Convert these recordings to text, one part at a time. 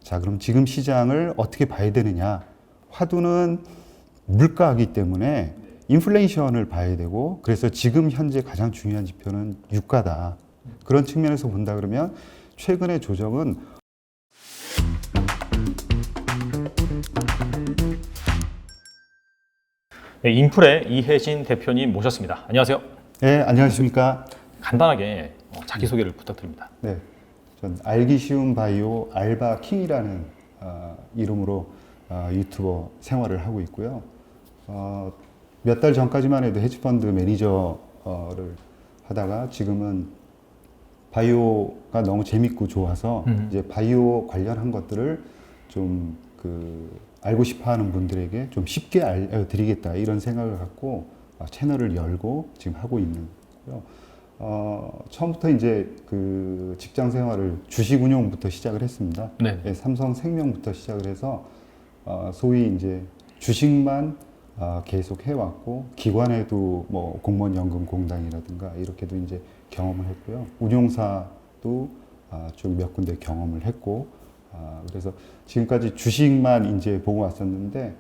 자, 그럼 지금 시장을 어떻게 봐야 되느냐? 화두는 물가이기 때문에 인플레이션을 봐야 되고, 그래서 지금 현재 가장 중요한 지표는 유가다. 그런 측면에서 본다 그러면 최근의 조정은 네, 인플의 이혜진 대표님 모셨습니다. 안녕하세요. 네, 안녕하십니까? 간단하게 자기소개를 부탁드립니다. 네, 전 알기 쉬운 바이오 알바킹이라는 이름으로 유튜버 생활을 하고 있고요. 몇 달 전까지만 해도 헤지펀드 매니저를 하다가 지금은 바이오가 너무 재밌고 좋아서 이제 바이오 관련한 것들을 좀 알고 싶어하는 분들에게 좀 쉽게 알려드리겠다 이런 생각을 갖고 채널을 열고 지금 하고 있는 거고요. 처음부터 이제 직장 생활을 주식 운용부터 시작을 했습니다. 네. 네, 삼성생명부터 시작을 해서 소위 이제 주식만 계속 해왔고 기관에도 뭐 공무원연금공단이라든가 이렇게도 이제 경험을 했고요. 운용사도 좀 몇 군데 경험을 했고 그래서 지금까지 주식만 이제 보고 왔었는데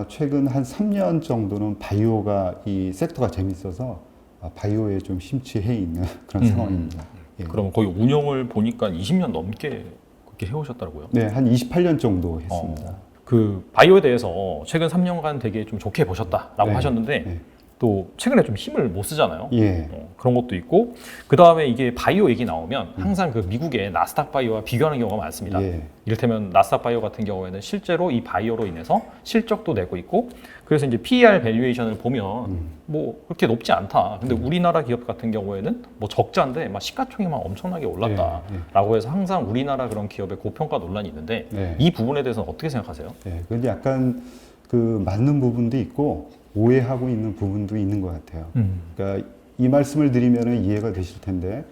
최근 한 3년 정도는 바이오가 이 섹터가 재밌어서 바이오에 좀 심취해 있는 그런 상황입니다. 예. 그럼 거의 운영을 보니까 20년 넘게 그렇게 해오셨더라고요. 네, 한 28년 정도 했습니다. 그 바이오에 대해서 최근 3년간 되게 좀 좋게 보셨다라고 네. 하셨는데 네. 또 최근에 좀 힘을 못 쓰잖아요. 예. 그런 것도 있고 그 다음에 이게 바이오 얘기 나오면 항상 그 미국의 나스닥 바이오와 비교하는 경우가 많습니다. 예. 이를테면 나스닥 바이오 같은 경우에는 실제로 이 바이오로 인해서 실적도 내고 있고 그래서 이제 PER 밸류에이션을 보면 뭐 그렇게 높지 않다. 근데 우리나라 기업 같은 경우에는 뭐 적자인데 막 시가총액이 막 엄청나게 올랐다라고 해서 항상 우리나라 그런 기업의 고평가 논란이 있는데 네. 이 부분에 대해서는 어떻게 생각하세요? 네, 근데 약간 맞는 부분도 있고 오해하고 있는 부분도 있는 것 같아요. 그러니까 이 말씀을 드리면 이해가 되실 텐데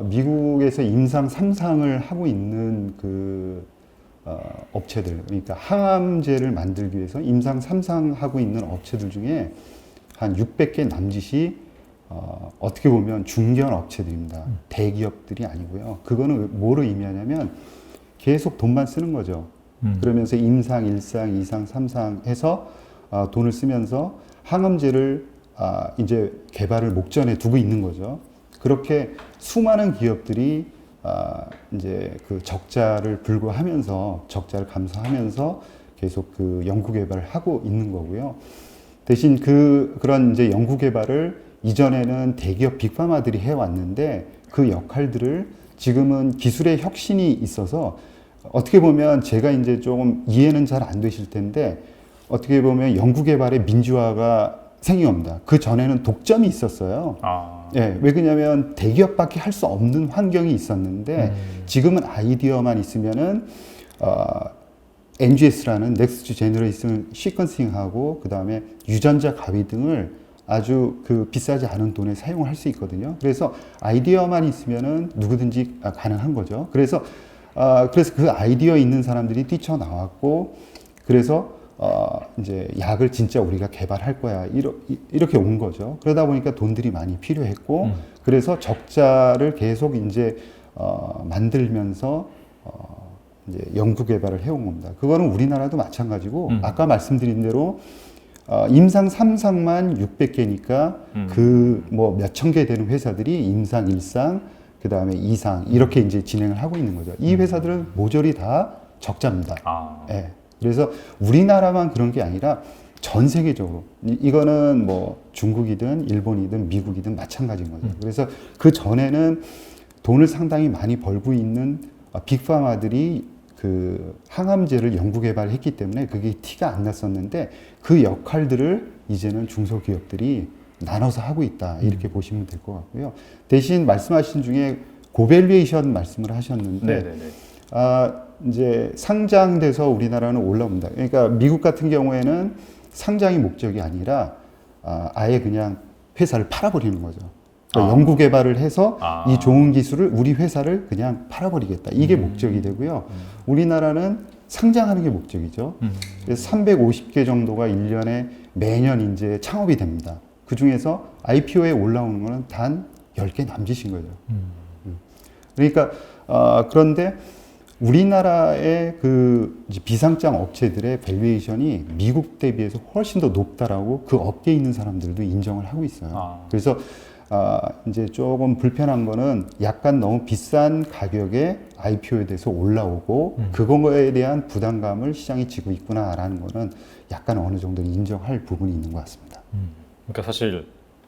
미국에서 임상 3상을 하고 있는 업체들, 그러니까 항암제를 만들기 위해서 임상 3상 하고 있는 업체들 중에 한 600개 남짓이 어떻게 보면 중견 업체들입니다. 대기업들이 아니고요. 그거는 뭐를 의미하냐면 계속 돈만 쓰는 거죠. 그러면서 임상 1상, 2상, 3상 해서 돈을 쓰면서 항암제를 이제 개발을 목전에 두고 있는 거죠. 그렇게 수많은 기업들이 이제 적자를 불구하면서 적자를 감수하면서 계속 연구 개발을 하고 있는 거고요. 대신 그런 이제 연구 개발을 이전에는 대기업 빅파마들이 해왔는데 그 역할들을 지금은 기술의 혁신이 있어서 어떻게 보면 제가 이제 조금 이해는 잘 안 되실 텐데 어떻게 보면 연구개발의 민주화가 생긴 겁니다. 그 전에는 독점이 있었어요. 예, 왜 그러냐면 대기업밖에 할 수 없는 환경이 있었는데 지금은 아이디어만 있으면은 NGS라는 Next Generation Sequencing하고 그 다음에 유전자 가위 등을 아주 비싸지 않은 돈에 사용을 할 수 있거든요. 그래서 아이디어만 있으면은 누구든지 가능한 거죠. 그래서 그 아이디어 있는 사람들이 뛰쳐나왔고, 그래서 이제 약을 진짜 우리가 개발할 거야. 이렇게 온 거죠. 그러다 보니까 돈들이 많이 필요했고, 그래서 적자를 계속 이제 만들면서 이제 연구 개발을 해온 겁니다. 그거는 우리나라도 마찬가지고, 아까 말씀드린 대로 임상 3상만 600개니까 뭐 몇천 개 되는 회사들이 임상 1상, 그 다음에 2상 이렇게 이제 진행을 하고 있는 거죠. 이 회사들은 모조리 다 적자입니다. 예. 그래서 우리나라만 그런 게 아니라 전 세계적으로 이거는 뭐 중국이든 일본이든 미국이든 마찬가지인 거죠. 그래서 그 전에는 돈을 상당히 많이 벌고 있는 빅파마들이 항암제를 연구 개발했기 때문에 그게 티가 안 났었는데 그 역할들을 이제는 중소기업들이 나눠서 하고 있다 이렇게 보시면 될 것 같고요. 대신 말씀하신 중에 고밸류에이션 말씀을 하셨는데 이제 상장돼서 우리나라는 올라옵니다. 그러니까 미국 같은 경우에는 상장이 목적이 아니라 아예 그냥 회사를 팔아버리는 거죠. 그러니까 연구 개발을 해서 이 좋은 기술을 우리 회사를 그냥 팔아버리겠다. 이게 목적이 되고요. 우리나라는 상장하는 게 목적이죠. 그래서 350개 정도가 1년에 매년 이제 창업이 됩니다. 그 중에서 IPO에 올라오는 거는 단 10개 남짓인 거죠. 그러니까 그런데 우리나라의 그 이제 비상장 업체들의 밸류에이션이 미국 대비해서 훨씬 더 높다라고 그 업계에 있는 사람들도 인정을 하고 있어요. 그래서 이제 조금 불편한 거는 약간 너무 비싼 가격에 IPO에 대해서 올라오고 그거에 대한 부담감을 시장이 지고 있구나라는 거는 약간 어느 정도 인정할 부분이 있는 것 같습니다. 그러니까 사실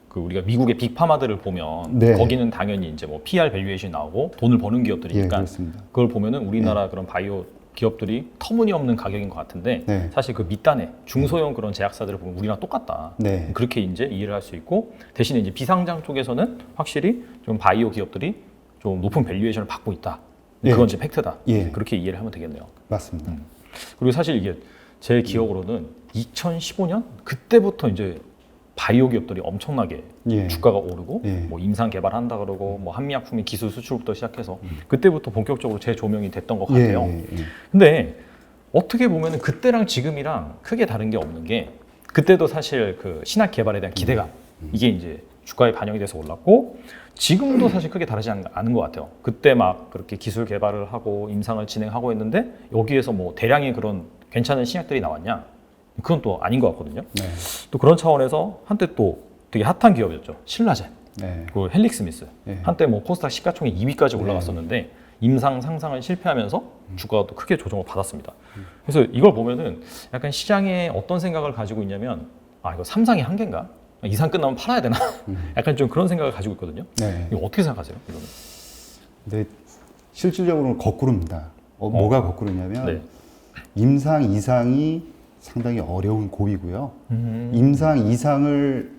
그 우리가 미국의 빅파마들을 보면 네. 거기는 당연히 이제 뭐 PR 밸류에이션이 나오고 돈을 버는 기업들이니까 예, 그렇습니다. 그걸 보면은 우리나라 그런 바이오 기업들이 터무니없는 가격인 것 같은데 네. 사실 그 밑단에 중소형 그런 제약사들을 보면 우리랑 똑같다. 네. 그렇게 이제 이해를 할 수 있고 대신에 이제 비상장 쪽에서는 확실히 좀 바이오 기업들이 좀 높은 밸류에이션을 받고 있다. 예. 그건 이제 팩트다. 예. 그렇게 이해를 하면 되겠네요. 맞습니다. 그리고 사실 이게 제 기억으로는 2015년 그때부터 이제 바이오 기업들이 엄청나게 예. 주가가 오르고 예. 뭐 임상 개발한다 그러고 뭐 한미약품의 기술 수출부터 시작해서 그때부터 본격적으로 재조명이 됐던 것 같아요. 예, 예, 예. 근데 어떻게 보면은 그때랑 지금이랑 크게 다른 게 없는 게 그때도 사실 그 신약 개발에 대한 기대감 이게 이제 주가에 반영이 돼서 올랐고 지금도 사실 크게 다르지 않은 것 같아요. 그때 막 그렇게 기술 개발을 하고 임상을 진행하고 했는데 여기에서 뭐 대량의 그런 괜찮은 신약들이 나왔냐? 그건 또 아닌 것 같거든요. 네. 또 그런 차원에서 한때 또 되게 핫한 기업이었죠. 신라젠, 네. 그 헬릭스미스. 네. 한때 뭐 코스닥 시가총액 2위까지 올라갔었는데 임상 상상을 실패하면서 주가가 또 크게 조정을 받았습니다. 그래서 이걸 보면은 약간 시장에 어떤 생각을 가지고 있냐면 아 이거 삼상이 한계인가? 이상 끝나면 팔아야 되나? 약간 좀 그런 생각을 가지고 있거든요. 네. 이거 어떻게 생각하세요? 이거는? 근데 실질적으로는 거꾸로입니다. 뭐가 거꾸로냐면 네. 임상 이상이 상당히 어려운 고비고요. 임상 이상을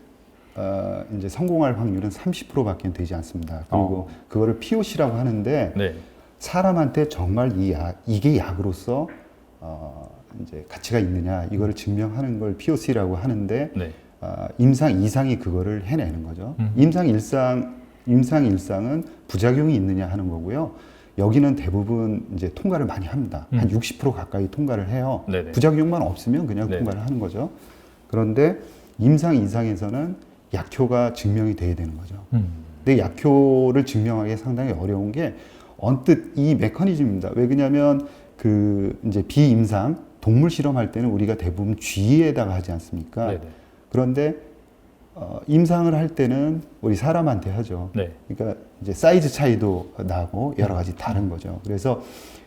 이제 성공할 확률은 30%밖에 되지 않습니다. 그리고 그거를 POC라고 하는데 네. 사람한테 정말 이게 약으로서 이제 가치가 있느냐 이거를 증명하는 걸 POC라고 하는데 네. 임상 이상이 그거를 해내는 거죠. 임상 일상은 부작용이 있느냐 하는 거고요. 여기는 대부분 이제 통과를 많이 합니다. 한 60% 가까이 통과를 해요. 네네. 부작용만 없으면 그냥 네네. 통과를 하는 거죠. 그런데 임상 이상에서는 약효가 증명이 돼야 되는 거죠. 근데 약효를 증명하기 상당히 어려운 게 언뜻 이 메커니즘입니다. 왜 그러냐면 그 이제 비임상 동물 실험할 때는 우리가 대부분 쥐에다가 하지 않습니까? 네네. 그런데 임상을 할 때는 우리 사람한테 하죠. 네. 그러니까 이제 사이즈 차이도 나고 여러 가지 다른 거죠. 그래서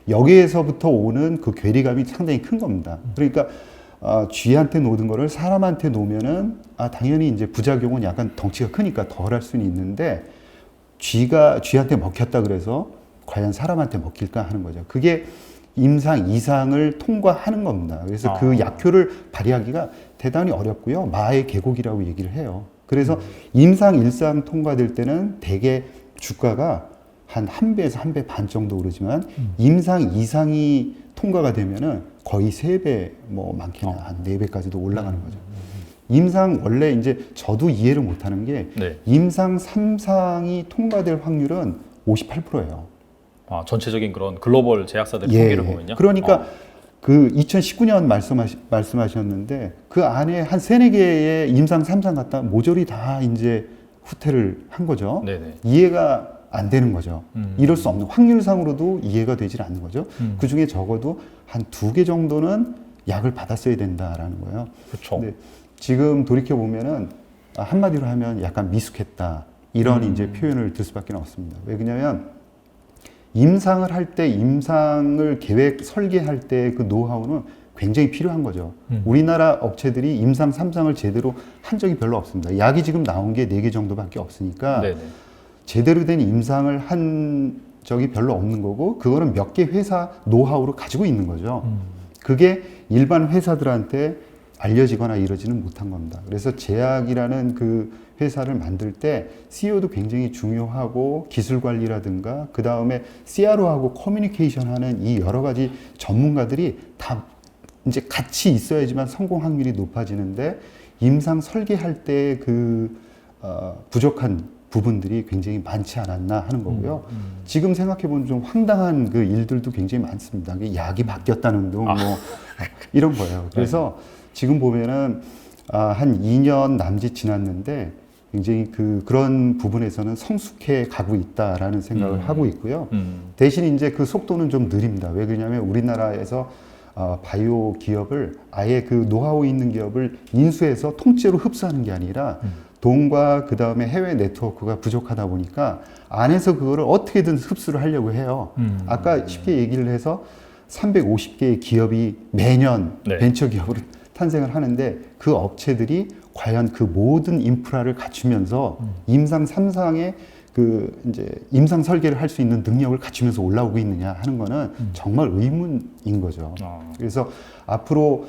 여기에서부터 오는 그 괴리감이 상당히 큰 겁니다. 그러니까 쥐한테 놓은 거를 사람한테 놓으면은 당연히 이제 부작용은 약간 덩치가 크니까 덜 할 수는 있는데 쥐한테 먹혔다 그래서 과연 사람한테 먹힐까 하는 거죠. 그게 임상 이상을 통과하는 겁니다. 그래서 그 약효를 발휘하기가 대단히 어렵고요. 마의 계곡이라고 얘기를 해요. 그래서 임상 일상 통과될 때는 대개 주가가 한 1배에서 1배 반 정도 오르지만 임상 이상이 통과가 되면은 거의 3배 뭐 많게는 한 4배까지도 올라가는 거죠. 임상 원래 이제 저도 이해를 못하는 게 네. 임상 3상이 통과될 확률은 58%예요. 전체적인 그런 글로벌 제약사들 통계를 보면요. 그러니까 그 2019년 말씀하셨는데 그 안에 한 3-4개의 임상 3상 갖다 모조리 다 이제 후퇴를 한 거죠. 네네. 이해가 안 되는 거죠. 이럴 수 없는 확률상으로도 이해가 되질 않는 거죠. 그 중에 적어도 한 2개 정도는 약을 받았어야 된다라는 거예요. 그렇죠. 근데 지금 돌이켜 보면은 한마디로 하면 약간 미숙했다 이런 이제 표현을 들 수밖에 없습니다. 왜 그러냐면 임상을 할 때 임상을 계획 설계할 때 그 노하우는 굉장히 필요한 거죠. 우리나라 업체들이 임상 3상을 제대로 한 적이 별로 없습니다. 약이 지금 나온 게 4개 정도밖에 없으니까 네네. 제대로 된 임상을 한 적이 별로 없는 거고 그거는 몇 개 회사 노하우를 가지고 있는 거죠. 그게 일반 회사들한테 알려지거나 이러지는 못한 겁니다. 그래서 제약이라는 그 회사를 만들 때 CEO도 굉장히 중요하고 기술 관리라든가 그 다음에 CRO하고 커뮤니케이션 하는 이 여러 가지 전문가들이 다 이제 같이 있어야지만 성공 확률이 높아지는데 임상 설계할 때 그 부족한 부분들이 굉장히 많지 않았나 하는 거고요. 지금 생각해보면 좀 황당한 그 일들도 굉장히 많습니다. 약이 바뀌었다는 둥, 뭐 이런 거예요. 그래서 지금 보면은 한 2년 남짓 지났는데 굉장히 그런 부분에서는 성숙해 가고 있다라는 생각을 하고 있고요. 대신 이제 그 속도는 좀 느립니다. 왜 그러냐면 우리나라에서 바이오 기업을 아예 그 노하우 있는 기업을 인수해서 통째로 흡수하는 게 아니라 돈과 그 다음에 해외 네트워크가 부족하다 보니까 안에서 그거를 어떻게든 흡수를 하려고 해요. 아까 쉽게 얘기를 해서 350개의 기업이 매년 네. 벤처 기업으로 탄생을 하는데 그 업체들이 과연 그 모든 인프라를 갖추면서 임상 3상의 그 이제 임상 설계를 할 수 있는 능력을 갖추면서 올라오고 있느냐 하는 거는 정말 의문인 거죠. 그래서 앞으로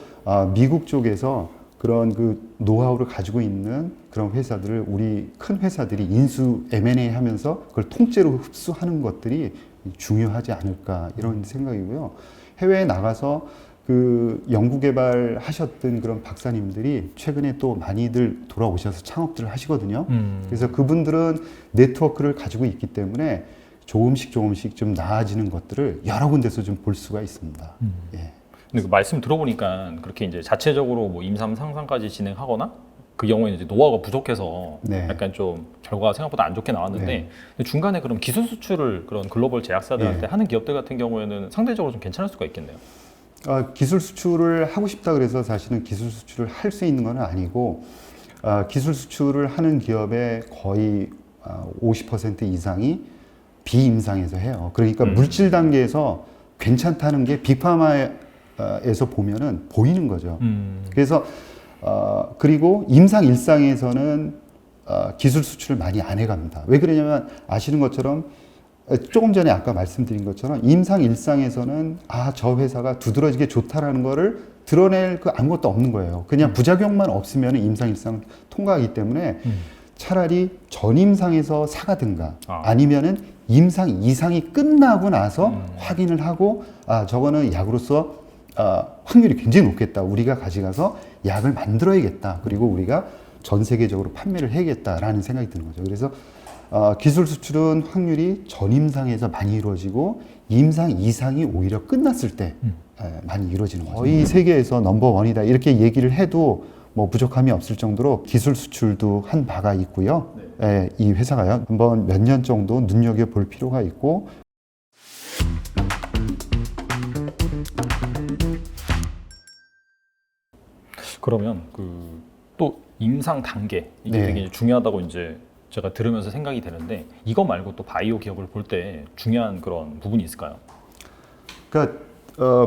미국 쪽에서 그런 그 노하우를 가지고 있는 그런 회사들을 우리 큰 회사들이 인수 M&A 하면서 그걸 통째로 흡수하는 것들이 중요하지 않을까 이런 생각이고요. 해외에 나가서 그 연구개발 하셨던 그런 박사님들이 최근에 또 많이들 돌아오셔서 창업들을 하시거든요. 그래서 그분들은 네트워크를 가지고 있기 때문에 조금씩 좀 나아지는 것들을 여러 군데서 좀 볼 수가 있습니다. 예. 근데 그 말씀 들어보니까 그렇게 이제 자체적으로 뭐 임상 상상까지 진행하거나 그 경우에는 이제 노하우가 부족해서 네. 약간 좀 결과가 생각보다 안 좋게 나왔는데 네. 근데 중간에 그럼 기술 수출을 그런 글로벌 제약사들한테 네. 하는 기업들 같은 경우에는 상대적으로 좀 괜찮을 수가 있겠네요. 기술 수출을 하고 싶다 그래서 사실은 기술 수출을 할 수 있는 건 아니고 기술 수출을 하는 기업의 거의 50% 이상이 비임상에서 해요. 그러니까 물질 단계에서 괜찮다는 게 빅파마에서 보면은 보이는 거죠. 그래서 그리고 임상 일상에서는 기술 수출을 많이 안 해갑니다. 왜 그러냐면 아시는 것처럼 조금 전에 아까 말씀드린 것처럼 임상 일상에서는 저 회사가 두드러지게 좋다라는 거를 드러낼 그 아무것도 없는 거예요. 그냥 부작용만 없으면 임상 일상 통과하기 때문에 차라리 전임상에서 사가든가 아니면은 임상 이상이 끝나고 나서 확인을 하고 저거는 약으로서 확률이 굉장히 높겠다. 우리가 가져가서 약을 만들어야겠다. 그리고 우리가 전 세계적으로 판매를 해야겠다라는 생각이 드는 거죠. 그래서 기술 수출은 확률이 전임상에서 많이 이루어지고 임상 이상이 오히려 끝났을 때 많이 이루어지는 거죠. 거의 세계에서 넘버원이다 이렇게 얘기를 해도 뭐 부족함이 없을 정도로 기술 수출도 한 바가 있고요. 이 회사가요 한번 몇 년 정도 눈여겨볼 필요가 있고 그러면 또 임상 단계 이게 네. 되게 중요하다고 이제 제가 들으면서 생각이 되는데 이거 말고 또 바이오 기업을 볼 때 중요한 그런 부분이 있을까요? 그러니까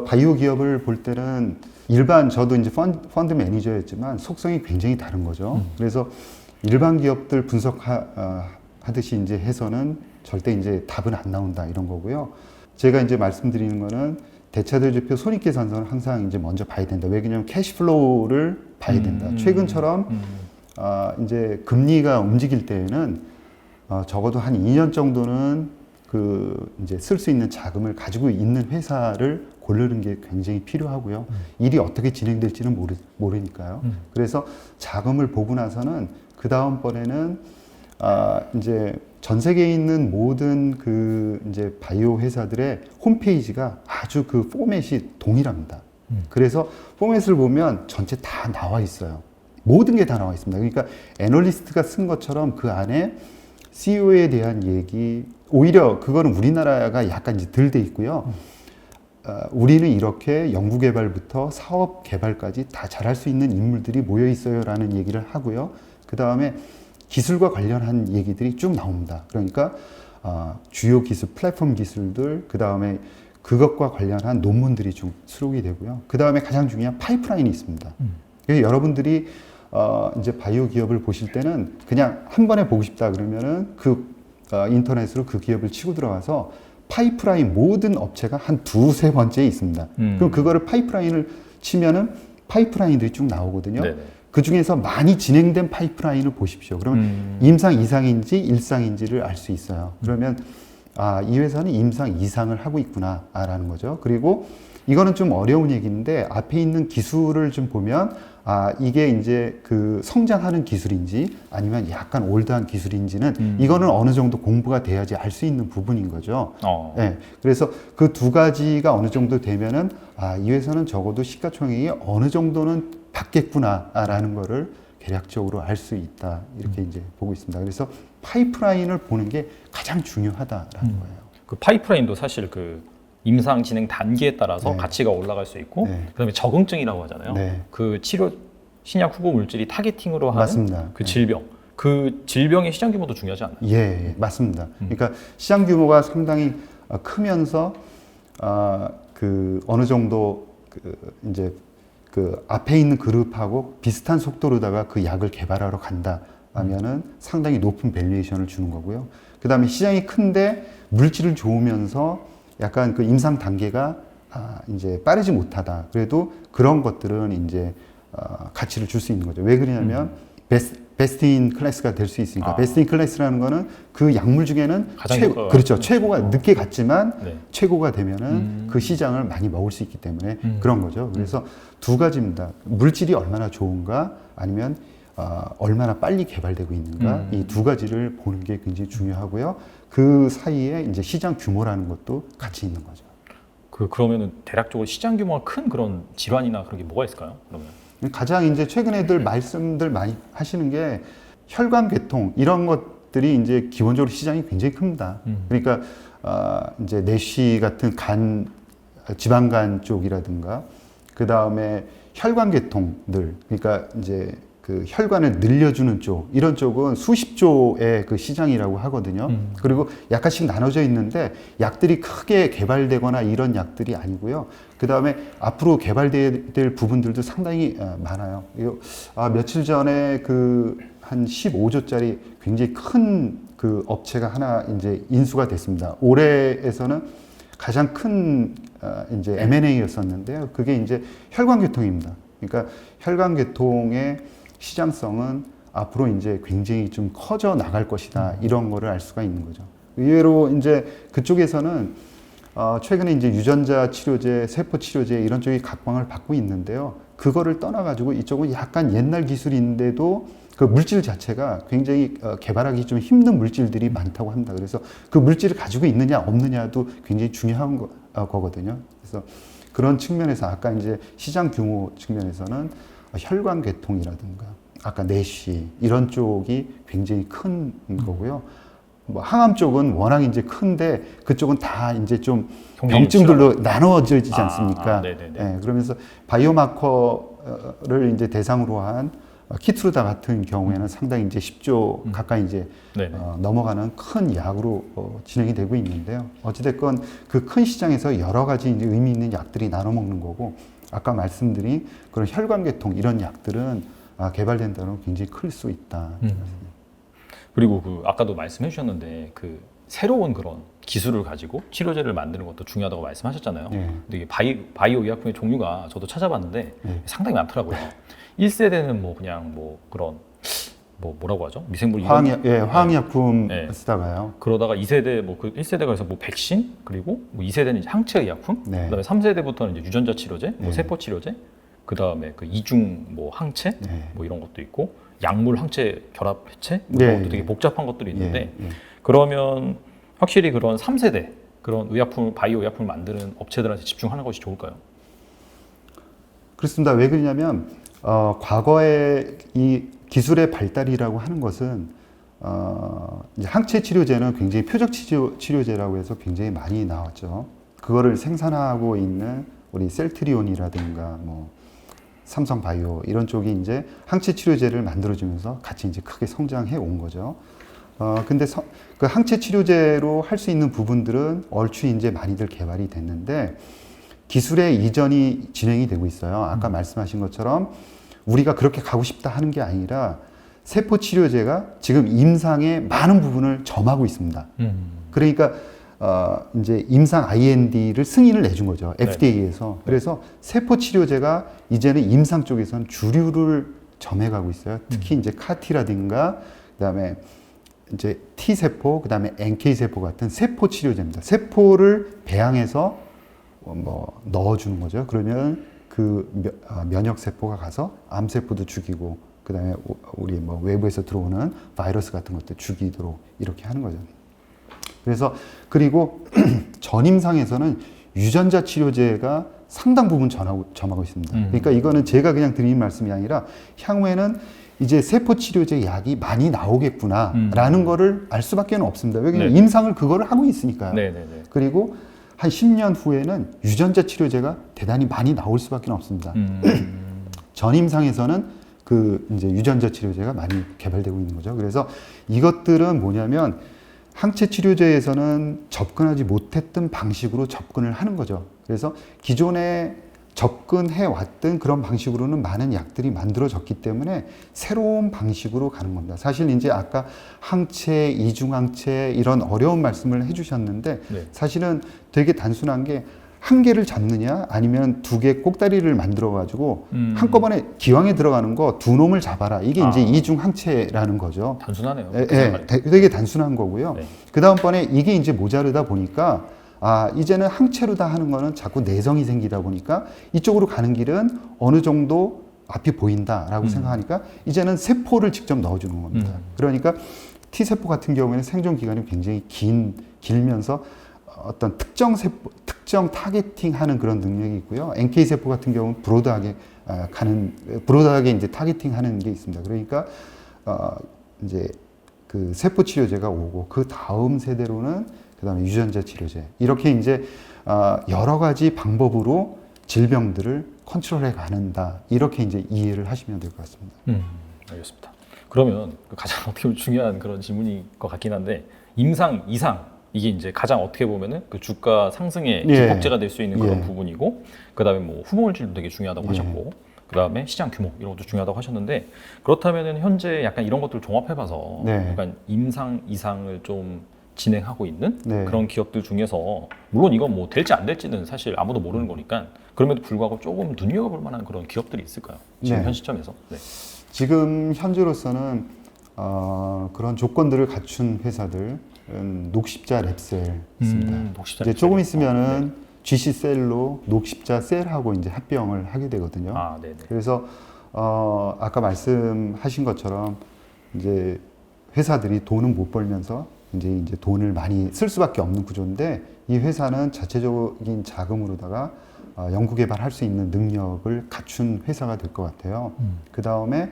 바이오 기업을 볼 때는 일반 저도 이제 펀드 매니저였지만 속성이 굉장히 다른 거죠. 그래서 일반 기업들 분석하듯이 이제 해서는 절대 이제 답은 안 나온다 이런 거고요. 제가 이제 말씀드리는 거는 대차대조표 손익계산서는 항상 이제 먼저 봐야 된다. 왜 그러냐면 캐시플로우를 봐야 된다. 최근처럼 이제 금리가 움직일 때에는 적어도 한 2년 정도는 이제 쓸 수 있는 자금을 가지고 있는 회사를 고르는 게 굉장히 필요하고요. 일이 어떻게 진행될지는 모르니까요. 그래서 자금을 보고 나서는 그 다음번에는 이제 전 세계에 있는 모든 이제 바이오 회사들의 홈페이지가 아주 그 포맷이 동일합니다. 그래서 포맷을 보면 전체 다 나와 있어요. 모든 게 다 나와 있습니다. 그러니까 애널리스트가 쓴 것처럼 그 안에 CEO에 대한 얘기, 오히려 그거는 우리나라가 약간 이제 덜 돼 있고요. 우리는 이렇게 연구개발부터 사업개발까지 다 잘할 수 있는 인물들이 모여 있어요라는 얘기를 하고요. 그 다음에 기술과 관련한 얘기들이 쭉 나옵니다. 그러니까 주요 기술, 플랫폼 기술들, 그 다음에 그것과 관련한 논문들이 좀 수록이 되고요. 그 다음에 가장 중요한 파이프라인이 있습니다. 그래서 여러분들이 이제 바이오 기업을 보실 때는 그냥 한 번에 보고 싶다 그러면은 인터넷으로 그 기업을 치고 들어가서 파이프라인 모든 업체가 한 두세 번째에 있습니다. 그럼 그거를 파이프라인을 치면은 파이프라인들이 쭉 나오거든요. 네네. 그 중에서 많이 진행된 파이프라인을 보십시오. 그러면 임상 이상인지 일상인지를 알 수 있어요. 그러면 이 회사는 임상 이상을 하고 있구나라는 거죠. 그리고 이거는 좀 어려운 얘기인데 앞에 있는 기술을 좀 보면 이게 이제 성장하는 기술인지 아니면 약간 올드한 기술인지는 이거는 어느 정도 공부가 돼야지 알 수 있는 부분인 거죠. 네, 그래서 그 두 가지가 어느 정도 되면은 이 회사는 적어도 시가총액이 어느 정도는 받겠구나라는 거를 대략적으로 알 수 있다 이렇게 이제 보고 있습니다. 그래서 파이프라인을 보는 게 가장 중요하다라는 거예요. 그 파이프라인도 사실 그 임상 진행 단계에 따라서 네. 가치가 올라갈 수 있고 네. 그다음에 적응증이라고 하잖아요. 네. 그 치료 신약 후보 물질이 타겟팅으로 하는 맞습니다. 그 네. 질병, 그 질병의 시장 규모도 중요하지 않나요? 예, 맞습니다. 그러니까 시장 규모가 상당히 크면서 그 어느 정도 그 이제 그 앞에 있는 그룹하고 비슷한 속도로다가 그 약을 개발하러 간다 하면은 상당히 높은 밸류에이션을 주는 거고요. 그 다음에 시장이 큰데 물질을 좋으면서 약간 그 임상 단계가 이제 빠르지 못하다. 그래도 그런 것들은 이제 가치를 줄 수 있는 거죠. 왜 그러냐면 베스트 인 클래스가 될 수 있으니까. 베스트 인 클래스라는 거는 그 약물 중에는 가장 그렇죠. 최고가 늦게 갔지만 네. 최고가 되면은 그 시장을 많이 먹을 수 있기 때문에 그런 거죠. 그래서 두 가지입니다. 물질이 얼마나 좋은가 아니면 얼마나 빨리 개발되고 있는가 이 두 가지를 보는 게 굉장히 중요하고요. 그 사이에 이제 시장 규모라는 것도 같이 있는 거죠. 그러면은 대략적으로 시장 규모가 큰 그런 질환이나 그런 게 뭐가 있을까요? 그러면 가장 이제 최근에들 말씀들 많이 하시는 게 혈관계통 이런 것들이 이제 기본적으로 시장이 굉장히 큽니다. 그러니까 이제 내시 같은 지방간 쪽이라든가 그 다음에 혈관계통들 그러니까 이제 그 혈관을 늘려주는 쪽 이런 쪽은 수십 조의 그 시장이라고 하거든요. 그리고 약간씩 나눠져 있는데 약들이 크게 개발되거나 이런 약들이 아니고요. 그 다음에 앞으로 개발될 부분들도 상당히 많아요. 며칠 전에 그 한 15조짜리 굉장히 큰 그 업체가 하나 이제 인수가 됐습니다. 올해에서는 가장 큰 이제 M&A였었는데요. 그게 이제 혈관계통입니다. 그러니까 혈관계통의 시장성은 앞으로 이제 굉장히 좀 커져 나갈 것이다. 이런 거를 알 수가 있는 거죠. 의외로 이제 그쪽에서는 최근에 이제 유전자 치료제, 세포 치료제 이런 쪽이 각광을 받고 있는데요. 그거를 떠나가지고 이쪽은 약간 옛날 기술인데도 그 물질 자체가 굉장히 개발하기 좀 힘든 물질들이 많다고 합니다. 그래서 그 물질을 가지고 있느냐 없느냐도 굉장히 중요한 거거든요. 그래서 그런 측면에서 아까 이제 시장 규모 측면에서는 혈관계통이라든가 아까 내시 이런 쪽이 굉장히 큰 거고요. 뭐 항암 쪽은 워낙 이제 큰데 그쪽은 다 이제 좀 병증들로 나눠지지 않습니까? 네, 그러면서 바이오마커를 이제 대상으로 한 키트루다 같은 경우에는 상당히 이제 10조 가까이 이제 넘어가는 큰 약으로 진행이 되고 있는데요. 어찌됐건 그 큰 시장에서 여러 가지 이제 의미 있는 약들이 나눠 먹는 거고 아까 말씀드린 그런 혈관계통 이런 약들은 개발된다면 굉장히 클 수 있다. 그리고 그 아까도 말씀해 주셨는데 그 새로운 그런 기술을 가지고 치료제를 만드는 것도 중요하다고 말씀하셨잖아요. 네. 근데 이게 바이오 의약품의 종류가 저도 찾아봤는데 상당히 많더라고요. 1세대는 뭐 그냥 뭐 그런 뭐라고 하죠? 미생물 화학약품 네. 쓰다가요. 그러다가 2세대 그 1세대가 해서 뭐 백신 그리고 뭐 2세대는 이제 항체 의약품, 네. 그다음에 3세대부터는 이제 유전자 치료제, 뭐 세포 치료제, 그다음에 그 이중 뭐 항체 뭐 이런 것도 있고 약물 항체 결합 해체 뭐 이런 것도 되게 복잡한 것들이 있는데 그러면 확실히 그런 3세대 그런 바이오 의약품을 만드는 업체들한테 집중하는 것이 좋을까요? 그렇습니다. 왜 그러냐면 과거에 이 기술의 발달이라고 하는 것은 이제 항체 치료제는 굉장히 표적 치료제라고 해서 굉장히 많이 나왔죠. 그거를 생산하고 있는 우리 셀트리온이라든가 뭐 삼성바이오 이런 쪽이 이제 항체 치료제를 만들어주면서 같이 이제 크게 성장해 온 거죠. 근데 그 항체 치료제로 할 수 있는 부분들은 얼추 이제 많이들 개발이 됐는데 기술의 이전이 진행이 되고 있어요. 아까 말씀하신 것처럼 우리가 그렇게 가고 싶다 하는 게 아니라 세포 치료제가 지금 임상의 많은 부분을 점하고 있습니다. 그러니까 이제 임상 IND를 승인을 내준 거죠. FDA에서. 그래서 세포 치료제가 이제는 임상 쪽에서는 주류를 점해가고 있어요. 특히 이제 카티라든가 그다음에 이제 T 세포, 그다음에 NK 세포 같은 세포 치료제입니다. 세포를 배양해서 뭐 넣어주는 거죠. 그러면 그 면역 세포가 가서 암 세포도 죽이고 그다음에 우리 뭐 외부에서 들어오는 바이러스 같은 것도 죽이도록 이렇게 하는 거죠. 그래서 그리고 전임상에서는 유전자 치료제가 상당 부분 점하고 있습니다. 그러니까 이거는 제가 그냥 드리는 말씀이 아니라 향후에는 이제 세포 치료제 약이 많이 나오겠구나라는 거를 알 수밖에 없습니다. 왜냐하면 네. 임상을 그거를 하고 있으니까요. 네네네. 그리고 한 10년 후에는 유전자 치료제가 대단히 많이 나올 수밖에 없습니다. 전임상에서는 그 이제 유전자 치료제가 많이 개발되고 있는 거죠. 그래서 이것들은 뭐냐면 항체 치료제에서는 접근하지 못했던 방식으로 접근을 하는 거죠. 그래서 기존에 접근해 왔던 그런 방식으로는 많은 약들이 만들어졌기 때문에 새로운 방식으로 가는 겁니다. 사실 이제 아까 항체, 이중항체 이런 어려운 말씀을 해주셨는데 네. 사실은 되게 단순한 게 한 개를 잡느냐 아니면 두 개 꼭다리를 만들어 가지고 한꺼번에 기왕에 들어가는 거 두 놈을 잡아라. 이게 이제 이중항체라는 거죠. 단순하네요. 되게 단순한 거고요. 네. 그 다음번에 이게 이제 모자르다 보니까 이제는 항체로 다 하는 거는 자꾸 내성이 생기다 보니까 이쪽으로 가는 길은 어느 정도 앞이 보인다라고 생각하니까 이제는 세포를 직접 넣어주는 겁니다. 그러니까 T세포 같은 경우에는 생존 기간이 굉장히 길면서 어떤 특정 타겟팅 하는 그런 능력이 있고요. NK세포 같은 경우는 브로드하게 이제 타겟팅 하는 게 있습니다. 그러니까, 이제 그 세포 치료제가 오고 그 다음 세대로는 그 다음에 유전자 치료제. 이렇게 이제, 여러 가지 방법으로 질병들을 컨트롤해 가는다. 이렇게 이제 이해를 하시면 될 것 같습니다. 알겠습니다. 그러면 가장 어떻게 보면 중요한 그런 질문일 것 같긴 한데 임상, 이상 이게 이제 가장 어떻게 보면은 그 주가 상승의 기폭제가 될 수 있는 그런 부분이고 그다음에 뭐 후보물질도 되게 중요하다고 하셨고 그다음에 시장 규모 이런 것도 중요하다고 하셨는데 그렇다면은 현재 약간 이런 것들을 종합해봐서 약간 임상, 이상을 좀 진행하고 있는 그런 기업들 중에서 물론 이건 뭐 될지 안 될지는 사실 아무도 모르는 거니까 그럼에도 불구하고 조금 눈여겨볼 만한 그런 기업들이 있을까요? 지금 현 시점에서? 네. 지금 현재로서는 그런 조건들을 갖춘 회사들 녹십자 랩셀 있습니다. 녹십자 이제 조금 있으면은 GC셀로 녹십자 셀하고 이제 합병을 하게 되거든요. 네네. 그래서 아까 말씀하신 것처럼 이제 회사들이 돈은 못 벌면서 이제 돈을 많이 쓸 수밖에 없는 구조인데 이 회사는 자체적인 자금으로다가 연구 개발할 수 있는 능력을 갖춘 회사가 될 것 같아요. 그 다음에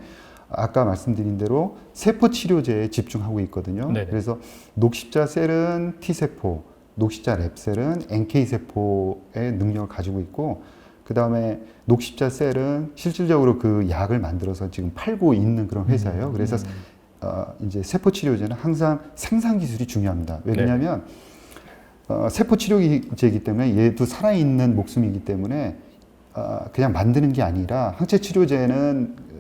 아까 말씀드린 대로 세포 치료제에 집중하고 있거든요. 네네. 그래서 녹십자 셀은 T세포, 녹십자 랩셀은 NK세포의 능력을 가지고 있고 그 다음에 녹십자 셀은 실질적으로 그 약을 만들어서 지금 팔고 있는 그런 회사예요. 그래서 이제 세포 치료제는 항상 생산 기술이 중요합니다. 왜냐하면 세포 치료제이기 때문에 얘도 살아있는 목숨이기 때문에 그냥 만드는 게 아니라 항체 치료제는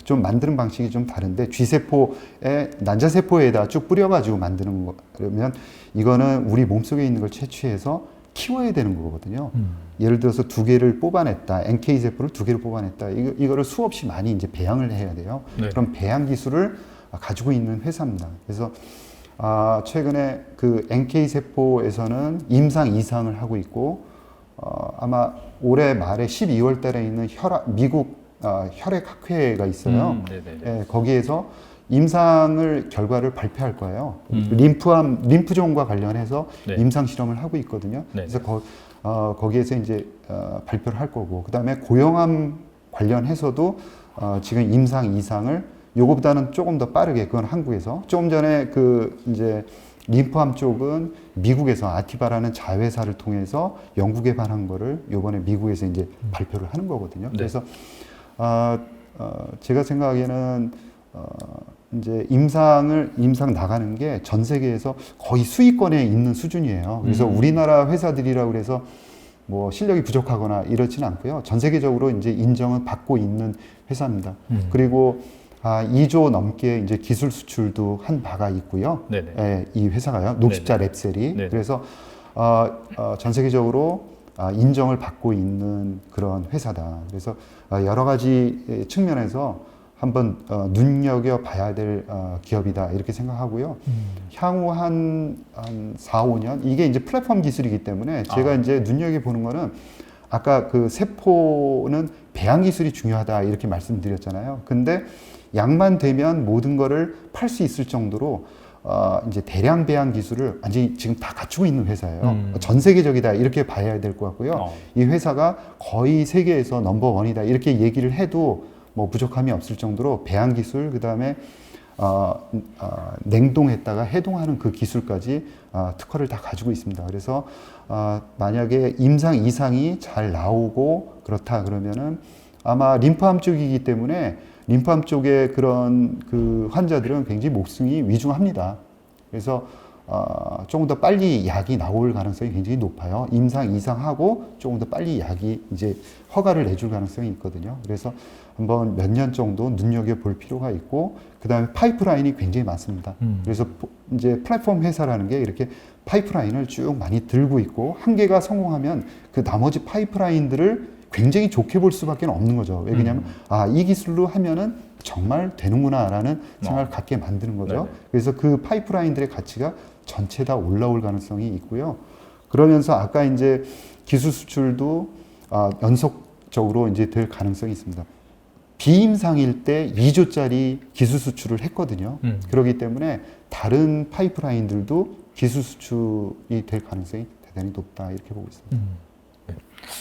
좀 만드는 방식이 좀 다른데 쥐세포에 난자세포에다 쭉 뿌려가지고 만드는 거 그러면 이거는 우리 몸속에 있는 걸 채취해서 키워야 되는 거거든요. 예를 들어서 두 개를 뽑아냈다, NK세포를 두 개를 뽑아냈다. 이거를 수없이 많이 이제 배양을 해야 돼요. 그럼 배양 기술을 가지고 있는 회사입니다. 그래서 최근에 그 NK세포에서는 임상 이상을 하고 있고 아마 올해 말에 12월 달에 있는 미국 혈액학회가 있어요. 거기에서 임상을 결과를 발표할 거예요. 림프종과 관련해서 임상 실험을 하고 있거든요. 그래서 거기에서 이제 발표를 할 거고, 그 다음에 고형암 관련해서도 지금 임상 이상을 요거보다는 조금 더 빠르게 그건 한국에서 조금 전에 그 이제 림프암 쪽은 미국에서 아티바라는 자회사를 통해서 연구 개발한 거를 요번에 미국에서 이제 발표를 하는 거거든요. 그래서 제가 생각하기에는 이제 임상 나가는 게 전 세계에서 거의 수익권에 있는 수준이에요. 그래서 우리나라 회사들이라고 그래서 뭐 실력이 부족하거나 이렇지는 않고요. 전 세계적으로 이제 인정을 받고 있는 회사입니다. 그리고 2조 넘게 이제 기술 수출도 한 바가 있고요. 이 회사가요. 녹십자 랩셀이. 그래서 전 세계적으로 인정을 받고 있는 그런 회사다. 그래서 여러 가지 측면에서 한번 눈여겨 봐야 될 기업이다 이렇게 생각하고요. 향후 한 4, 5년 이게 이제 플랫폼 기술이기 때문에 제가 이제 눈여겨 보는 거는 아까 그 세포는 배양 기술이 중요하다 이렇게 말씀드렸잖아요. 근데 약만 되면 모든 거를 팔 수 있을 정도로 이제 대량 배양 기술을 완전히 지금 다 갖추고 있는 회사예요. 전 세계적이다 이렇게 봐야 될 것 같고요. 이 회사가 거의 세계에서 넘버원이다 이렇게 얘기를 해도 뭐 부족함이 없을 정도로 배양 기술 그다음에 냉동했다가 해동하는 그 기술까지 특허를 다 가지고 있습니다. 그래서 만약에 임상 이상이 잘 나오고 그렇다 그러면은 아마 림프암 쪽이기 때문에 림프암 쪽의 그런 그 환자들은 굉장히 목숨이 위중합니다. 그래서 조금 더 빨리 약이 나올 가능성이 굉장히 높아요. 임상 이상하고 조금 더 빨리 약이 이제 허가를 내줄 가능성이 있거든요. 그래서 한번 몇 년 정도 눈여겨볼 필요가 있고, 그 다음에 파이프라인이 굉장히 많습니다. 그래서 이제 플랫폼 회사라는 게 이렇게 파이프라인을 쭉 많이 들고 있고, 한 개가 성공하면 그 나머지 파이프라인들을 굉장히 좋게 볼 수밖에 없는 거죠. 왜냐하면 이 기술로 하면은 정말 되는구나라는 생각을 갖게 만드는 거죠. 네네. 그래서 그 파이프라인들의 가치가 전체 다 올라올 가능성이 있고요. 그러면서 아까 이제 기술 수출도 연속적으로 이제 될 가능성이 있습니다. 비임상일 때 2조짜리 기술 수출을 했거든요. 그렇기 때문에 다른 파이프라인들도 기술 수출이 될 가능성이 대단히 높다 이렇게 보고 있습니다. 네.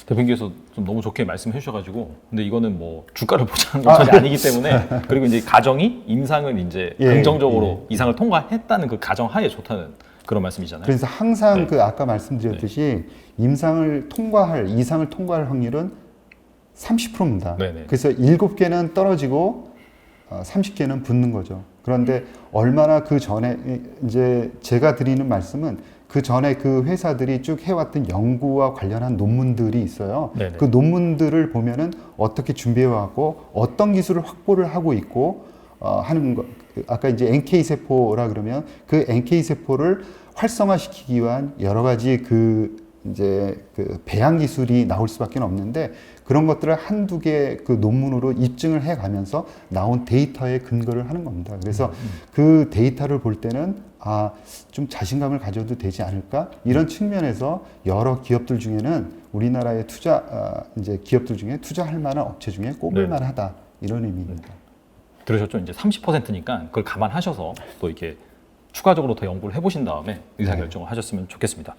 대표님께서 좀 너무 좋게 말씀해 주셔가지고, 근데 이거는 뭐 주가를 보장하는 건 전혀 아니기 때문에, 그리고 이제 가정이 임상을 이제 긍정적으로 이상을 통과했다는 그 가정 하에 좋다는 그런 말씀이잖아요. 그래서 항상 네. 그 아까 말씀드렸듯이 이상을 통과할 확률은 30%입니다. 네네. 그래서 7개는 떨어지고 30개는 붙는 거죠. 그런데 얼마나 그 전에 이제 제가 드리는 말씀은 그 전에 그 회사들이 쭉 해왔던 연구와 관련한 논문들이 있어요. 네네. 그 논문들을 보면은 어떻게 준비해왔고 어떤 기술을 확보를 하고 있고 하는 거. 아까 이제 NK 세포라 그러면 그 NK 세포를 활성화시키기 위한 여러 가지 그 배양 기술이 나올 수밖에 없는데, 그런 것들을 한두 개 그 논문으로 입증을 해 가면서 나온 데이터에 근거를 하는 겁니다. 그래서 그 데이터를 볼 때는 좀 자신감을 가져도 되지 않을까? 이런 측면에서 여러 기업들 중에는 우리나라의 기업들 중에 투자할 만한 업체 중에 꼽을 만하다. 이런 의미입니다. 들으셨죠? 이제 30%니까 그걸 감안하셔서 또 이렇게 추가적으로 더 연구를 해보신 다음에 의사결정을 하셨으면 좋겠습니다.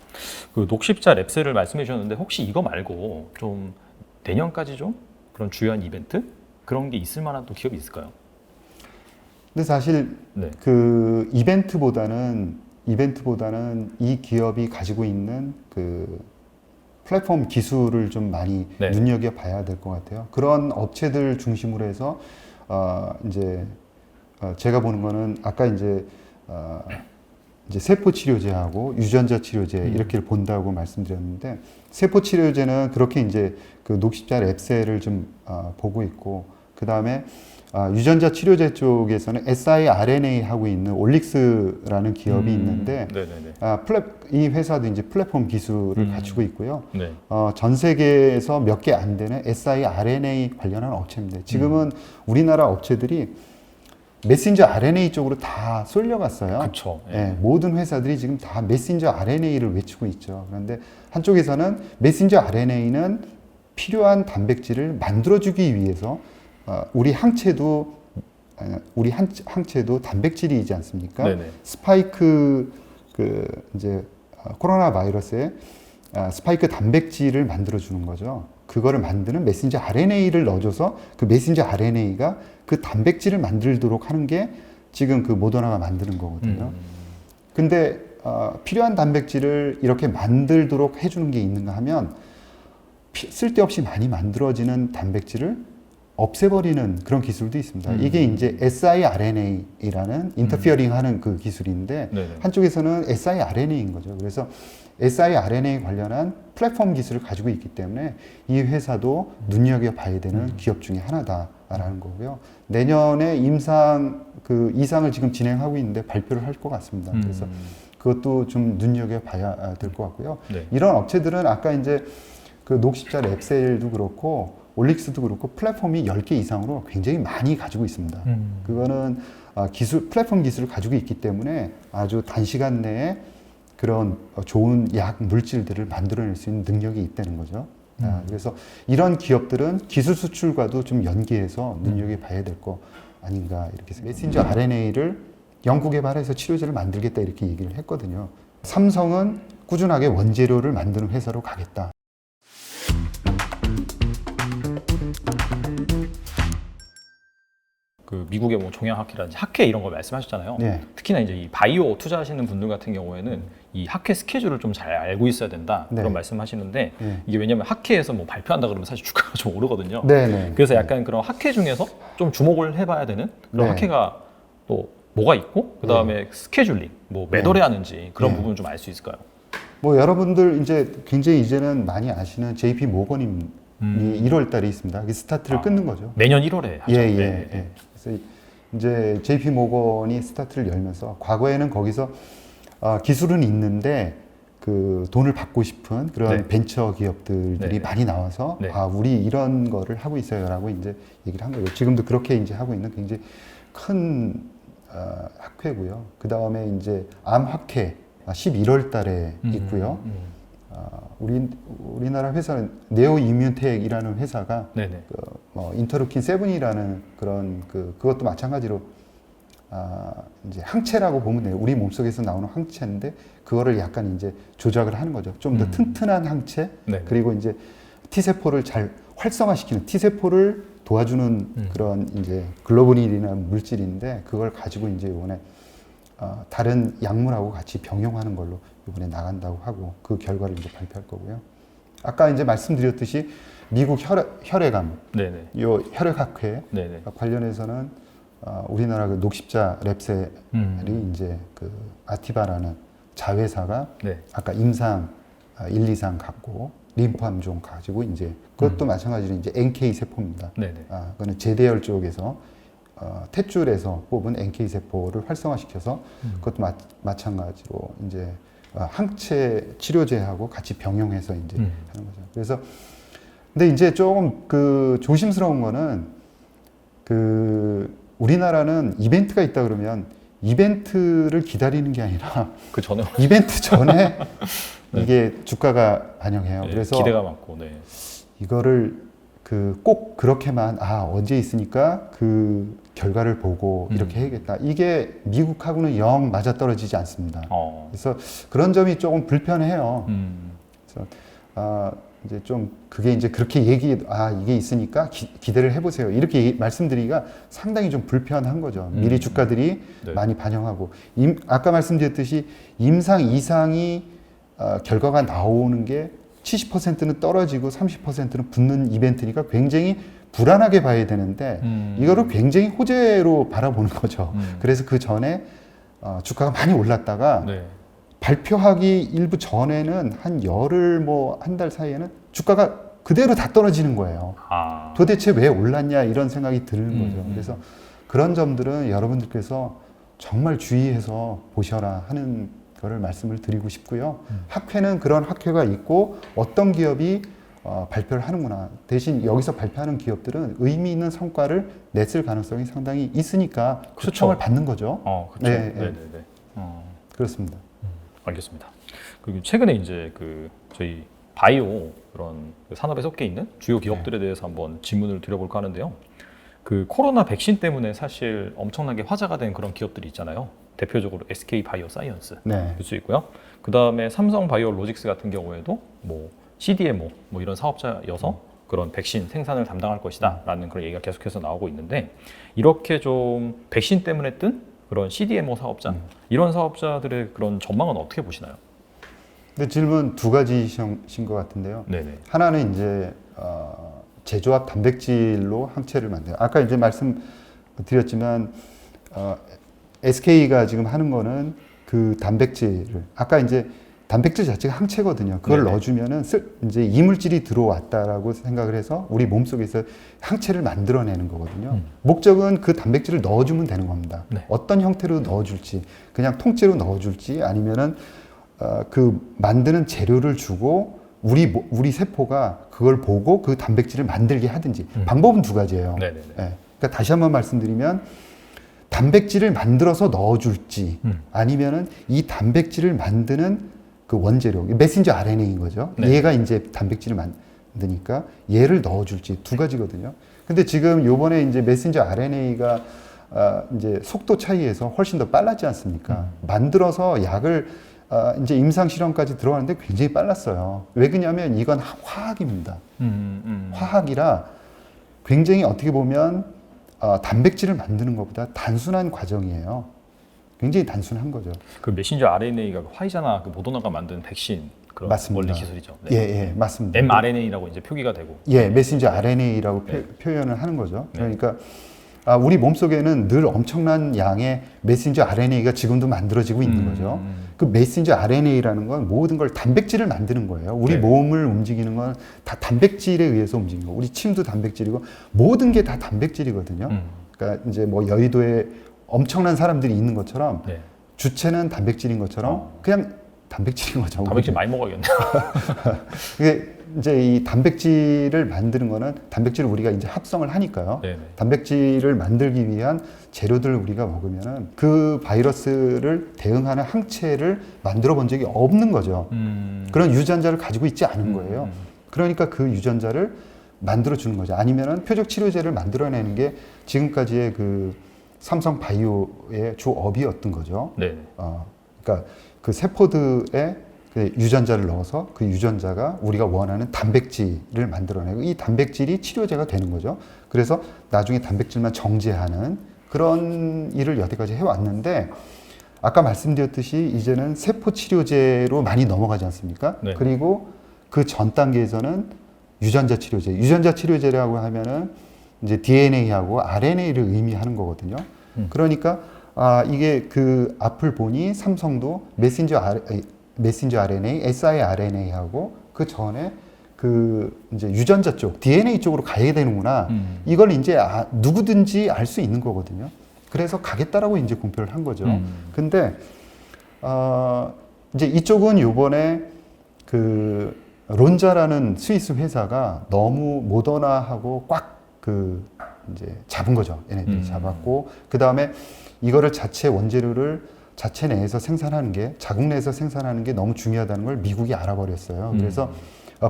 그 녹십자 랩셀을 말씀해 주셨는데, 혹시 이거 말고 좀 내년까지 좀 그런 주요한 이벤트? 그런 게 있을 만한 또 기업이 있을까요? 근데 사실 그 이벤트보다는 이 기업이 가지고 있는 그 플랫폼 기술을 좀 많이 눈여겨봐야 될 것 같아요. 그런 업체들 중심으로 해서 제가 보는 거는 아까 이제 세포 치료제하고 유전자 치료제 이렇게 본다고 말씀드렸는데, 세포 치료제는 그렇게 이제 그 녹십자 랩셀을 좀 보고 있고, 그 다음에 유전자 치료제 쪽에서는 siRNA 하고 있는 올릭스라는 기업이 있는데, 이 회사도 이제 플랫폼 기술을 갖추고 있고요. 전 세계에서 몇 개 안 되는 siRNA 관련한 업체입니다. 지금은 우리나라 업체들이 메신저 RNA 쪽으로 다 쏠려갔어요. 그쵸. 모든 회사들이 지금 다 메신저 RNA를 외치고 있죠. 그런데 한쪽에서는 메신저 RNA는 필요한 단백질을 만들어주기 위해서 우리 항체도 단백질이지 않습니까? 스파이크 코로나 바이러스의 스파이크 단백질을 만들어주는 거죠. 그거를 만드는 메신저 RNA를 넣어줘서 그 메신저 RNA가 그 단백질을 만들도록 하는 게 지금 그 모더나가 만드는 거거든요. 근데 필요한 단백질을 이렇게 만들도록 해주는 게 있는가 하면, 쓸데없이 많이 만들어지는 단백질을 없애버리는 그런 기술도 있습니다. 이게 이제 siRNA라는 인터피어링 하는 그 기술인데, 한쪽에서는 siRNA인 거죠. 그래서 siRNA 관련한 플랫폼 기술을 가지고 있기 때문에 이 회사도 눈여겨봐야 되는 기업 중에 하나다라는 거고요. 내년에 이상을 지금 진행하고 있는데 발표를 할 것 같습니다. 그래서 그것도 좀 눈여겨봐야 될 것 같고요. 이런 업체들은 아까 이제 그 녹십자 랩셀도 그렇고 올릭스도 그렇고 플랫폼이 10개 이상으로 굉장히 많이 가지고 있습니다. 그거는 플랫폼 기술을 가지고 있기 때문에 아주 단시간 내에 그런 좋은 약 물질들을 만들어낼 수 있는 능력이 있다는 거죠. 그래서 이런 기업들은 기술 수출과도 좀 연계해서 눈여겨봐야 될 거 아닌가 이렇게 생각합니다. 메신저 RNA를 연구 개발해서 치료제를 만들겠다 이렇게 얘기를 했거든요. 삼성은 꾸준하게 원재료를 만드는 회사로 가겠다. 그 미국의 뭐 종양학회라든지 학회 이런 걸 말씀하셨잖아요. 네. 특히나 이제 이 바이오 투자하시는 분들 같은 경우에는 이 학회 스케줄을 좀 잘 알고 있어야 된다 네. 그런 말씀하시는데 네. 이게 왜냐하면 학회에서 뭐 발표한다 그러면 사실 주가가 좀 오르거든요. 네네. 그래서 약간 그런 학회 중에서 좀 주목을 해봐야 되는 그런 네. 학회가 또 뭐가 있고 그 다음에 스케줄링 뭐 매달에 하는지 그런 네. 부분 좀 알 수 있을까요? 뭐 여러분들 이제 굉장히 이제는 많이 아시는 JP 모건이 1월 달에 있습니다. 그 스타트를 끊는 거죠. 매년 1월에 하죠. 예, 예, 네. 예. 그래서 이제 JP 모건이 스타트를 열면서 과거에는 거기서 기술은 있는데 그 돈을 받고 싶은 그런 네. 벤처 기업들이 네. 많이 나와서 네. 우리 이런 거를 하고 있어요라고 이제 얘기를 한 거예요. 지금도 그렇게 이제 하고 있는 굉장히 큰 학회고요. 그 다음에 이제 암학회 11월 달에 있고요. 우리나라 회사는 네오 이뮤텍이라는 회사가 네네. 인터루킨 7이라는 그런 그것도 마찬가지로 이제 항체라고 보면 돼요. 우리 몸속에서 나오는 항체인데 그거를 약간 이제 조작을 하는 거죠. 좀 더 튼튼한 항체 네. 그리고 이제 T세포를 잘 활성화시키는 T세포를 도와주는 그런 이제 글로불린이나 물질인데 그걸 가지고 이제 이번에 다른 약물하고 같이 병용하는 걸로 이번에 나간다고 하고 그 결과를 이제 발표할 거고요. 아까 이제 말씀드렸듯이 미국 혈액암, 네네. 요 혈액학회 네네. 관련해서는 우리나라 그 녹십자 랩셀이 이제 그 아티바라는 자회사가 네. 아까 임상 1, 2상 갖고 림프암종 가지고 이제 그것도 마찬가지로 이제 NK 세포입니다. 네네. 그거는 제대열 쪽에서 탯줄에서 뽑은 NK 세포를 활성화시켜서 그것도 마찬가지로 이제 항체 치료제하고 같이 병용해서 이제 하는 거죠. 그래서 근데 이제 조금 그 조심스러운 거는 우리나라는 이벤트가 있다 그러면 이벤트를 기다리는 게 아니라 그 전에 이벤트 전에 이게 주가가 반영해요. 네, 그래서 기대가 많고. 네. 이거를 꼭 그렇게만 언제 있으니까 그 결과를 보고 이렇게 해야겠다. 이게 미국하고는 영 맞아떨어지지 않습니다. 그래서 그런 점이 조금 불편해요. 그래서 이제 좀 그게 이제 그렇게 이게 있으니까 기대를 해보세요. 이렇게 말씀드리기가 상당히 좀 불편한 거죠. 미리 주가들이 네. 많이 반영하고 아까 말씀드렸듯이 임상 이상이 결과가 나오는 게 70%는 떨어지고 30%는 붙는 이벤트니까 굉장히 불안하게 봐야 되는데 이거를 굉장히 호재로 바라보는 거죠. 그래서 그 전에 주가가 많이 올랐다가 네. 발표하기 일부 전에는 한 열흘 한 달 사이에는 주가가 그대로 다 떨어지는 거예요. 도대체 왜 올랐냐 이런 생각이 드는 거죠. 그래서 그런 점들은 여러분들께서 정말 주의해서 보셔라 하는 거를 말씀을 드리고 싶고요. 학회는 그런 학회가 있고 어떤 기업이 발표를 하는구나. 대신 여기서 발표하는 기업들은 의미 있는 성과를 냈을 가능성이 상당히 있으니까 초청을 받는 거죠. 그렇죠. 네, 네. 네네네. 그렇습니다. 알겠습니다. 그리고 최근에 이제 저희 바이오 그런 산업에 속해 있는 주요 기업들에 대해서 한번 질문을 드려볼까 하는데요. 그 코로나 백신 때문에 사실 엄청나게 화제가 된 그런 기업들이 있잖아요. 대표적으로 SK 바이오사이언스 네. 볼 수 있고요. 그 다음에 삼성 바이오로직스 같은 경우에도 뭐 CDMO 뭐 이런 사업자여서 그런 백신 생산을 담당할 것이다라는 그런 얘기가 계속해서 나오고 있는데 이렇게 좀 백신 때문에 뜬 그런 CDMO 사업자 이런 사업자들의 그런 전망은 어떻게 보시나요? 근데 질문 두 가지신 것 같은데요. 네네. 하나는 이제 제조합 단백질로 항체를 만들어요. 아까 이제 말씀드렸지만 SK가 지금 하는 거는 그 단백질을 아까 이제 단백질 자체가 항체거든요. 그걸 네네. 넣어주면은 이제 이물질이 들어왔다라고 생각을 해서 우리 몸속에서 항체를 만들어내는 거거든요. 목적은 그 단백질을 넣어주면 되는 겁니다. 네. 어떤 형태로 넣어줄지, 그냥 통째로 넣어줄지 아니면은 그 만드는 재료를 주고 우리 세포가 그걸 보고 그 단백질을 만들게 하든지 방법은 두 가지예요. 네네네. 예. 그러니까 다시 한번 말씀드리면 단백질을 만들어서 넣어줄지 아니면은 이 단백질을 만드는 그 원재료 메신저 RNA인 거죠. 네. 얘가 이제 단백질을 만드니까 얘를 넣어줄지 두 가지거든요. 근데 지금 요번에 이제 메신저 RNA가 이제 속도 차이에서 훨씬 더 빨랐지 않습니까? 만들어서 약을 이제 임상 실험까지 들어가는데 굉장히 빨랐어요. 왜 그러냐면 이건 화학입니다. 화학이라 굉장히 어떻게 보면 단백질을 만드는 것보다 단순한 과정이에요. 굉장히 단순한 거죠. 그 메신저 RNA가 화이자나 그 모더나가 만든 백신 그런 맞습니다. 원리 기술이죠. 예, 예, 맞습니다. mRNA라고 이제 표기가 되고. 예, 메신저 RNA라고 네. 표현을 하는 거죠. 네. 그러니까 우리 몸속에는 늘 엄청난 양의 메신저 RNA가 지금도 만들어지고 있는 거죠. 그 메신저 RNA라는 건 모든 걸 단백질을 만드는 거예요. 우리 네. 몸을 움직이는 건 다 단백질에 의해서 움직이는 거고, 우리 침도 단백질이고 모든 게 다 단백질이거든요. 그러니까 이제 뭐 여의도에 엄청난 사람들이 있는 것처럼 네. 주체는 단백질인 것처럼 그냥 단백질인 거죠. 단백질 많이 먹어야겠네요. 이게 이제 이 단백질을 만드는 거는 단백질을 우리가 이제 합성을 하니까요. 네네. 단백질을 만들기 위한 재료들을 우리가 먹으면은 그 바이러스를 대응하는 항체를 만들어 본 적이 없는 거죠. 그런 유전자를 가지고 있지 않은 거예요. 그러니까 그 유전자를 만들어 주는 거죠. 아니면은 표적 치료제를 만들어내는 게 지금까지의 그 삼성 바이오의 주업이었던 거죠. 네. 그러니까 그 세포들의 그 유전자를 넣어서 그 유전자가 우리가 원하는 단백질을 만들어내고 이 단백질이 치료제가 되는 거죠. 그래서 나중에 단백질만 정제하는 그런 일을 여태까지 해왔는데 아까 말씀드렸듯이 이제는 세포 치료제로 많이 넘어가지 않습니까? 네. 그리고 그 전 단계에서는 유전자 치료제. 유전자 치료제라고 하면은 이제 DNA하고 RNA를 의미하는 거거든요. 그러니까 이게 그 앞을 보니 삼성도 메신저 RNA, siRNA하고 그 전에 그 이제 유전자 쪽, DNA 쪽으로 가야 되는구나. 이걸 이제 누구든지 알 수 있는 거거든요. 그래서 가겠다라고 이제 공표를 한 거죠. 근데 이제 이쪽은 요번에 그 론자라는 스위스 회사가 너무 모더나하고 꽉 그 이제 잡은 거죠. 얘네들이 잡았고 그 다음에 이거를 자체 원재료를 자체 내에서 생산하는 게 자국 내에서 생산하는 게 너무 중요하다는 걸 미국이 알아버렸어요. 그래서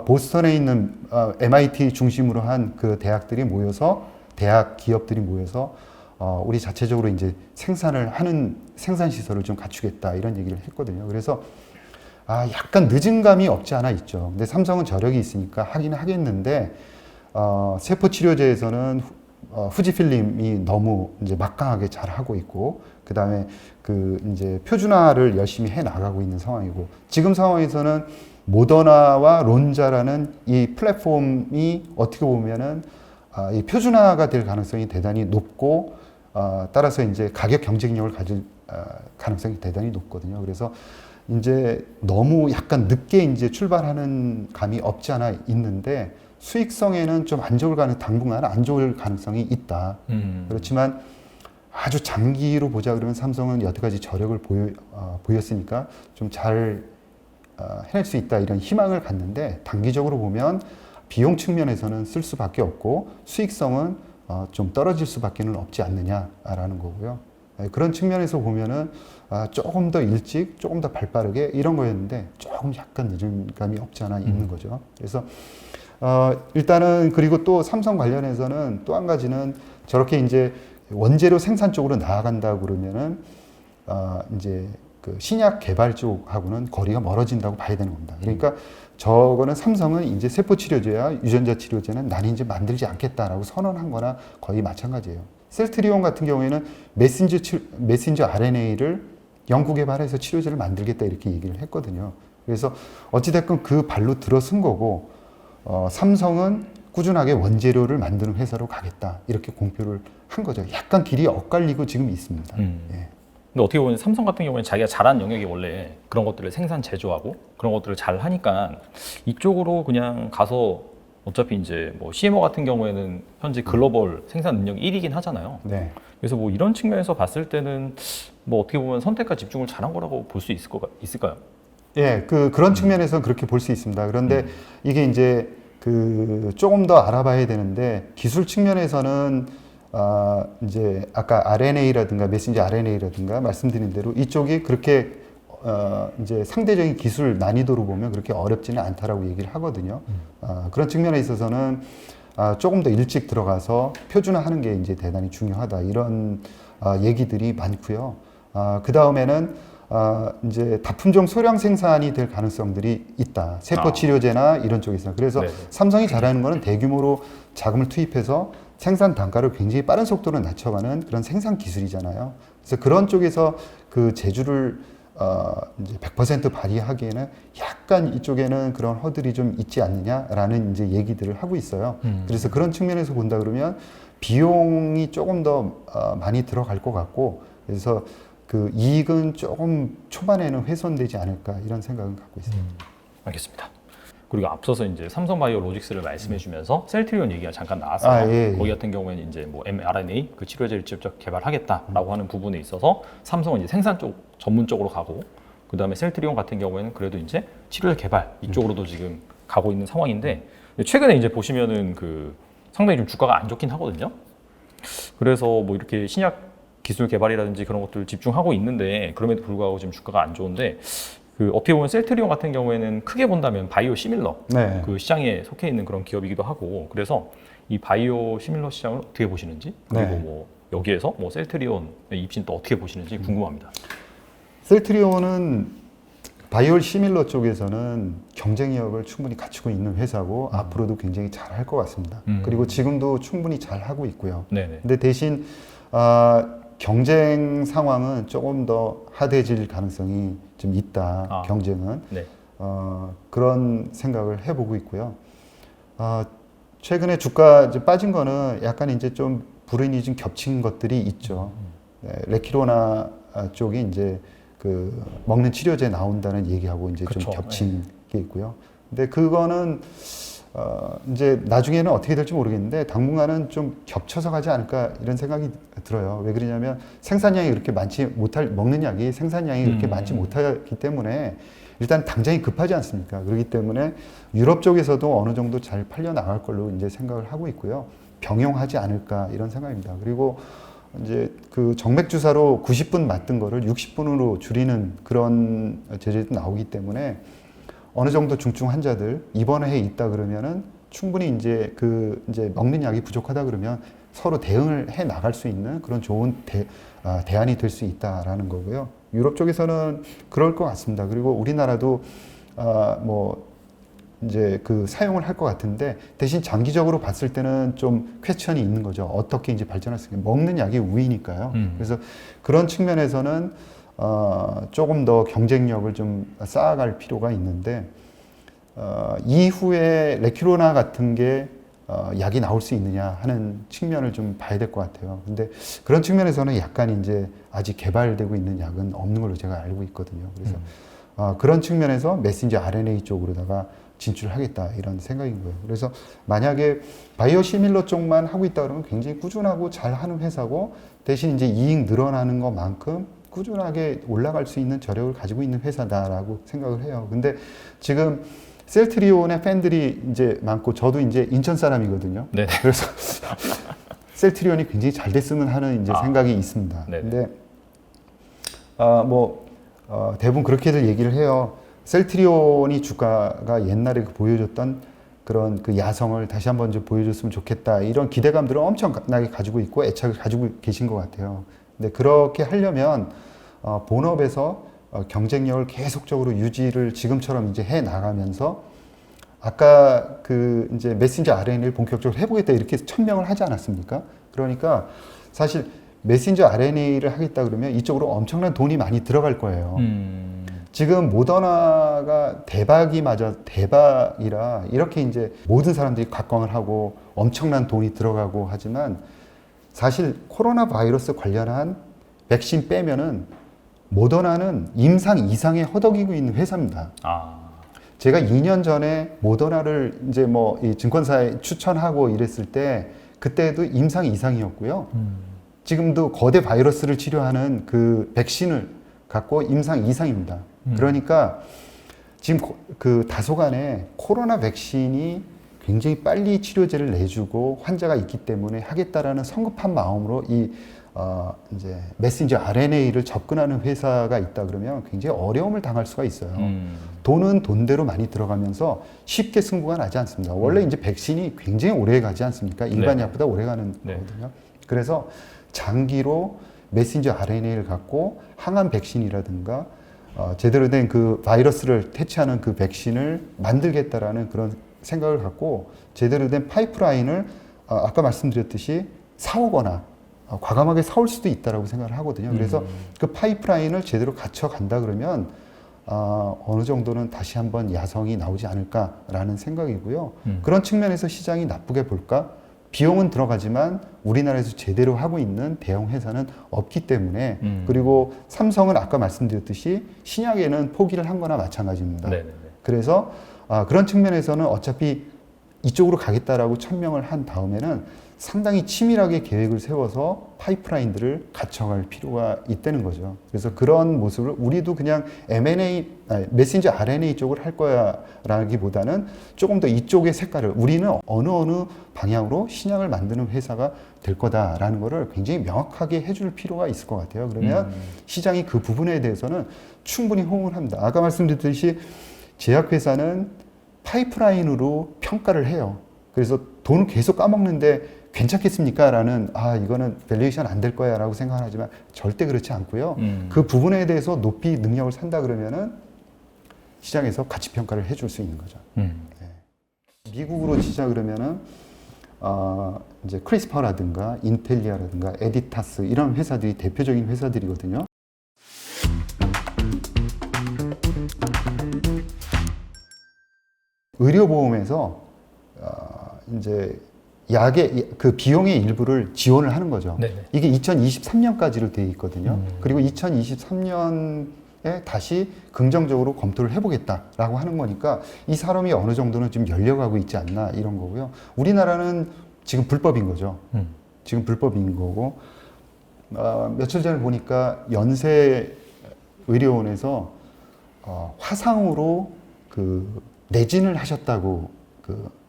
보스턴에 있는 MIT 중심으로 한 그 대학들이 모여서 대학 기업들이 모여서 우리 자체적으로 이제 생산을 하는 생산 시설을 좀 갖추겠다 이런 얘기를 했거든요. 그래서 약간 늦은 감이 없지 않아 있죠. 근데 삼성은 저력이 있으니까 하긴 하겠는데 세포 치료제에서는 후지필름이 너무 이제 막강하게 잘 하고 있고 그 다음에 그 이제 표준화를 열심히 해 나가고 있는 상황이고 지금 상황에서는 모더나와 론자라는 이 플랫폼이 어떻게 보면은 이 표준화가 될 가능성이 대단히 높고 따라서 이제 가격 경쟁력을 가질 가능성이 대단히 높거든요. 그래서 이제 너무 약간 늦게 이제 출발하는 감이 없지 않아 있는데 수익성에는 좀 안 좋을 당분간 안 좋을 가능성이 있다. 그렇지만 아주 장기로 보자 그러면 삼성은 여태까지 저력을 보였으니까 좀 잘 해낼 수 있다 이런 희망을 갖는데 단기적으로 보면 비용 측면에서는 쓸 수밖에 없고 수익성은 좀 떨어질 수밖에는 없지 않느냐라는 거고요. 그런 측면에서 보면은 조금 더 일찍, 조금 더 발빠르게 이런 거였는데 조금 약간 늦은 감이 없지 않아 있는 거죠. 그래서 일단은 그리고 또 삼성 관련해서는 또 한 가지는 저렇게 이제 원재료 생산 쪽으로 나아간다고 그러면은 이제 그 신약 개발 쪽하고는 거리가 멀어진다고 봐야 되는 겁니다. 그러니까 저거는 삼성은 이제 세포 치료제와 유전자 치료제는 나는 이제 만들지 않겠다라고 선언한 거나 거의 마찬가지예요. 셀트리온 같은 경우에는 메신저 RNA를 연구 개발해서 치료제를 만들겠다 이렇게 얘기를 했거든요. 그래서 어찌됐건 그 발로 들어선 거고 삼성은 꾸준하게 원재료를 만드는 회사로 가겠다 이렇게 공표를 한 거죠. 약간 길이 엇갈리고 지금 있습니다. 예. 근데 어떻게 보면 삼성 같은 경우에는 자기가 잘한 영역이 원래 그런 것들을 생산 제조하고 그런 것들을 잘 하니까 이쪽으로 그냥 가서 어차피 이제 뭐 CMO 같은 경우에는 현재 글로벌 생산 능력 1위긴 하잖아요. 네. 그래서 뭐 이런 측면에서 봤을 때는 뭐 어떻게 보면 선택과 집중을 잘한 거라고 볼 수 있을까요? 예, 그런 측면에서는 그렇게 볼 수 있습니다. 그런데 이게 이제 그 조금 더 알아봐야 되는데 기술 측면에서는 이제 아까 RNA라든가 메신저 RNA라든가 말씀드린 대로 이쪽이 그렇게 이제 상대적인 기술 난이도로 보면 그렇게 어렵지는 않다라고 얘기를 하거든요. 그런 측면에 있어서는 조금 더 일찍 들어가서 표준화하는 게 이제 대단히 중요하다 이런 얘기들이 많고요. 그 다음에는 이제 다품종 소량 생산이 될 가능성들이 있다. 세포 치료제나 이런 쪽에서. 그래서 네. 삼성이 잘하는 거는 대규모로 자금을 투입해서 생산 단가를 굉장히 빠른 속도로 낮춰가는 그런 생산 기술이잖아요. 그래서 그런 쪽에서 그 재주를 이제 100% 발휘하기에는 약간 이쪽에는 그런 허들이 좀 있지 않느냐라는 이제 얘기들을 하고 있어요. 그래서 그런 측면에서 본다 그러면 비용이 조금 더 많이 들어갈 것 같고, 그래서 그 이익은 조금 초반에는 훼손되지 않을까 이런 생각은 갖고 있습니다. 알겠습니다. 그리고 앞서서 이제 삼성바이오로직스를 말씀해주면서 셀트리온 얘기가 잠깐 나왔어요. 예. 거기 같은 경우에는 이제 뭐 mRNA 그 치료제를 직접 개발하겠다라고 하는 부분에 있어서 삼성은 이제 생산 쪽 전문적으로 가고, 그 다음에 셀트리온 같은 경우에는 그래도 이제 치료제 개발 이쪽으로도 지금 가고 있는 상황인데, 최근에 이제 보시면은 그 상당히 좀 주가가 안 좋긴 하거든요. 그래서 뭐 이렇게 신약 기술 개발이라든지 그런 것들 집중하고 있는데, 그럼에도 불구하고 지금 주가가 안 좋은데, 그 어떻게 보면 셀트리온 같은 경우에는 크게 본다면 바이오 시밀러 네. 그 시장에 속해 있는 그런 기업이기도 하고, 그래서 이 바이오 시밀러 시장을 어떻게 보시는지, 그리고 네. 뭐 여기에서 뭐 셀트리온의 입신 또 어떻게 보시는지 궁금합니다. 셀트리온은 바이오 시밀러 쪽에서는 경쟁력을 충분히 갖추고 있는 회사고 앞으로도 굉장히 잘 할 것 같습니다. 그리고 지금도 충분히 잘 하고 있고요. 네네. 근데 대신 경쟁 상황은 조금 더 하드해질 가능성이 좀 있다. 경쟁은 네. 그런 생각을 해보고 있고요. 최근에 주가 이제 빠진 거는 약간 이제 좀 불운이 좀 겹친 것들이 있죠. 네, 레키로나 쪽이 이제 그 먹는 치료제 나온다는 얘기하고 이제 그쵸. 좀 겹친 게 있고요. 근데 그거는 이제 나중에는 어떻게 될지 모르겠는데 당분간은 좀 겹쳐서 가지 않을까 이런 생각이 들어요. 왜 그러냐면 생산량이 그렇게 많지 못할, 먹는 약이 생산량이 그렇게 많지 못하기 때문에 일단 당장이 급하지 않습니까? 그렇기 때문에 유럽 쪽에서도 어느 정도 잘 팔려 나갈 걸로 이제 생각을 하고 있고요. 병용하지 않을까 이런 생각입니다. 그리고 이제 그 정맥 주사로 90분 맞던 거를 60분으로 줄이는 그런 제재도 나오기 때문에 어느 정도 중증 환자들 입원해 있다 그러면은 충분히 이제 그 이제 먹는 약이 부족하다 그러면 서로 대응을 해 나갈 수 있는 그런 좋은 대안이 될 수 있다라는 거고요. 유럽 쪽에서는 그럴 것 같습니다. 그리고 우리나라도 뭐 이제 그 사용을 할 것 같은데 대신 장기적으로 봤을 때는 좀 퀘스천이 있는 거죠. 어떻게 이제 발전할 수 있게 먹는 약이 우위니까요. 그래서 그런 측면에서는 조금 더 경쟁력을 좀 쌓아갈 필요가 있는데 이후에 레키로나 같은 게 약이 나올 수 있느냐 하는 측면을 좀 봐야 될 것 같아요. 근데 그런 측면에서는 약간 이제 아직 개발되고 있는 약은 없는 걸로 제가 알고 있거든요. 그래서 그런 측면에서 메신저 RNA 쪽으로다가 진출하겠다 이런 생각인 거예요. 그래서 만약에 바이오 시밀러 쪽만 하고 있다 그러면 굉장히 꾸준하고 잘하는 회사고 대신 이제 이익 늘어나는 것만큼 꾸준하게 올라갈 수 있는 저력을 가지고 있는 회사다라고 생각을 해요. 근데 지금 셀트리온의 팬들이 이제 많고 저도 이제 인천 사람이거든요. 네. 그래서 셀트리온이 굉장히 잘 됐으면 하는 이제 생각이 있습니다. 네네. 근데 대부분 그렇게들 얘기를 해요. 셀트리온이 주가가 옛날에 그 보여줬던 그런 그 야성을 다시 한번 좀 보여줬으면 좋겠다. 이런 기대감들을 엄청나게 가지고 있고 애착을 가지고 계신 것 같아요. 근데 그렇게 하려면 본업에서 경쟁력을 계속적으로 유지를 지금처럼 이제 해 나가면서 아까 그 이제 메신저 RNA를 본격적으로 해보겠다 이렇게 천명을 하지 않았습니까? 그러니까 사실 메신저 RNA를 하겠다 그러면 이쪽으로 엄청난 돈이 많이 들어갈 거예요. 지금 모더나가 대박이라 이렇게 이제 모든 사람들이 각광을 하고 엄청난 돈이 들어가고 하지만 사실 코로나 바이러스 관련한 백신 빼면은 모더나는 임상 이상에 허덕이고 있는 회사입니다. 제가 2년 전에 모더나를 이제 뭐 이 증권사에 추천하고 이랬을 때 그때도 임상 이상이었고요. 지금도 거대 바이러스를 치료하는 그 백신을 갖고 임상 이상입니다. 그러니까 지금 그 다소간에 코로나 백신이 굉장히 빨리 치료제를 내주고 환자가 있기 때문에 하겠다라는 성급한 마음으로 이제 메신저 RNA를 접근하는 회사가 있다 그러면 굉장히 어려움을 당할 수가 있어요. 돈은 돈대로 많이 들어가면서 쉽게 승부가 나지 않습니다. 원래 이제 백신이 굉장히 오래 가지 않습니까? 일반 약보다 오래 가는 거거든요. 그래서 장기로 메신저 RNA를 갖고 항암 백신이라든가 제대로 된 그 바이러스를 퇴치하는 그 백신을 만들겠다라는 그런 생각을 갖고 제대로 된 파이프라인을 아까 말씀드렸듯이 사오거나 과감하게 사올 수도 있다라고 생각을 하거든요. 그래서 그 파이프라인을 제대로 갖춰 간다 그러면 어느 정도는 다시 한번 야성이 나오지 않을까라는 생각이고요. 그런 측면에서 시장이 나쁘게 볼까? 비용은 들어가지만 우리나라에서 제대로 하고 있는 대형 회사는 없기 때문에 그리고 삼성은 아까 말씀드렸듯이 신약에는 포기를 한 거나 마찬가지입니다. 네네네. 그래서 그런 측면에서는 어차피 이쪽으로 가겠다라고 천명을 한 다음에는 상당히 치밀하게 계획을 세워서 파이프라인들을 갖춰갈 필요가 있다는 거죠. 그래서 그런 모습을 우리도 그냥 메신저 RNA 쪽을 할 거야라기보다는 조금 더 이쪽의 색깔을 우리는 어느 방향으로 신약을 만드는 회사가 될 거다라는 거를 굉장히 명확하게 해줄 필요가 있을 것 같아요. 그러면 시장이 그 부분에 대해서는 충분히 호응을 합니다. 아까 말씀드렸듯이 제약회사는 파이프라인으로 평가를 해요. 그래서 돈을 계속 까먹는데 괜찮겠습니까? 라는 이거는 밸류에이션 안 될 거야 라고 생각하지만 절대 그렇지 않고요. 그 부분에 대해서 높이 능력을 산다 그러면은 시장에서 가치 평가를 해줄 수 있는 거죠. 네. 미국으로 치자 그러면은 이제 크리스퍼라든가 인텔리아라든가 에디타스 이런 회사들이 대표적인 회사들이거든요. 의료보험에서 이제 약의 그 비용의 일부를 지원을 하는 거죠. 네네. 이게 2023년까지로 되어 있거든요. 그리고 2023년에 다시 긍정적으로 검토를 해보겠다라고 하는 거니까 이 사람이 어느 정도는 좀 열려가고 있지 않나 이런 거고요. 우리나라는 지금 불법인 거죠. 지금 불법인 거고 며칠 전에 보니까 연세 의료원에서 화상으로 그 내진을 하셨다고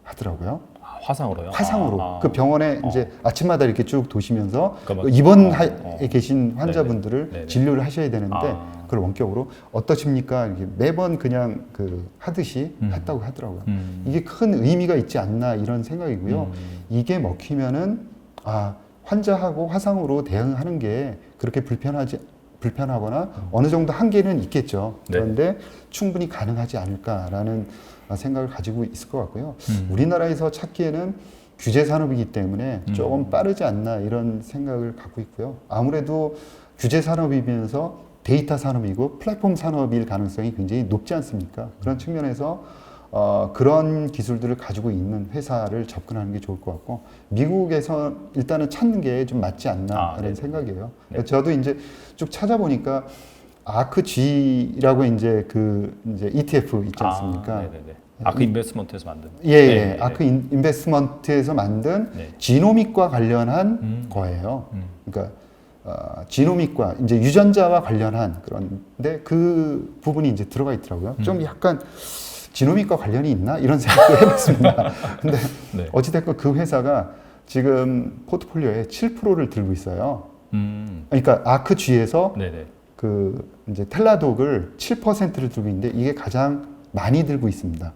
하더라고요. 화상으로요? 화상으로. 그 병원에 이제 아침마다 이렇게 쭉 도시면서 그러니까 입원에 계신 환자분들을 네네. 진료를 하셔야 되는데 그걸 원격으로 어떠십니까? 이렇게 매번 그냥 하듯이 했다고 하더라고요. 이게 큰 의미가 있지 않나 이런 생각이고요. 이게 먹히면은 환자하고 화상으로 대응하는 게 그렇게 불편하거나 어느 정도 한계는 있겠죠. 그런데 충분히 가능하지 않을까라는 생각을 가지고 있을 것 같고요. 우리나라에서 찾기에는 규제 산업이기 때문에 조금 빠르지 않나 이런 생각을 갖고 있고요. 아무래도 규제 산업이면서 데이터 산업이고 플랫폼 산업일 가능성이 굉장히 높지 않습니까? 그런 측면에서 그런 기술들을 가지고 있는 회사를 접근하는 게 좋을 것 같고 미국에서 일단은 찾는 게 좀 맞지 않나 이런 생각이에요. 네. 저도 이제 쭉 찾아보니까 아크G라고 이제 이제 ETF 있지 않습니까? 네네네. 아크 인베스트먼트에서 만든. 예. 아크 인베스트먼트에서 만든 지노믹과 관련한 거예요. 그러니까 지노믹과 이제 유전자와 관련한 그런데 그 부분이 이제 들어가 있더라고요. 좀 약간 지노믹과 관련이 있나 이런 생각도 해봤습니다. 근데 어찌됐건 그 회사가 지금 포트폴리오에 7%를 들고 있어요. 그러니까 아크G에서 이제 텔라독을 7%를 들고 있는데 이게 가장 많이 들고 있습니다.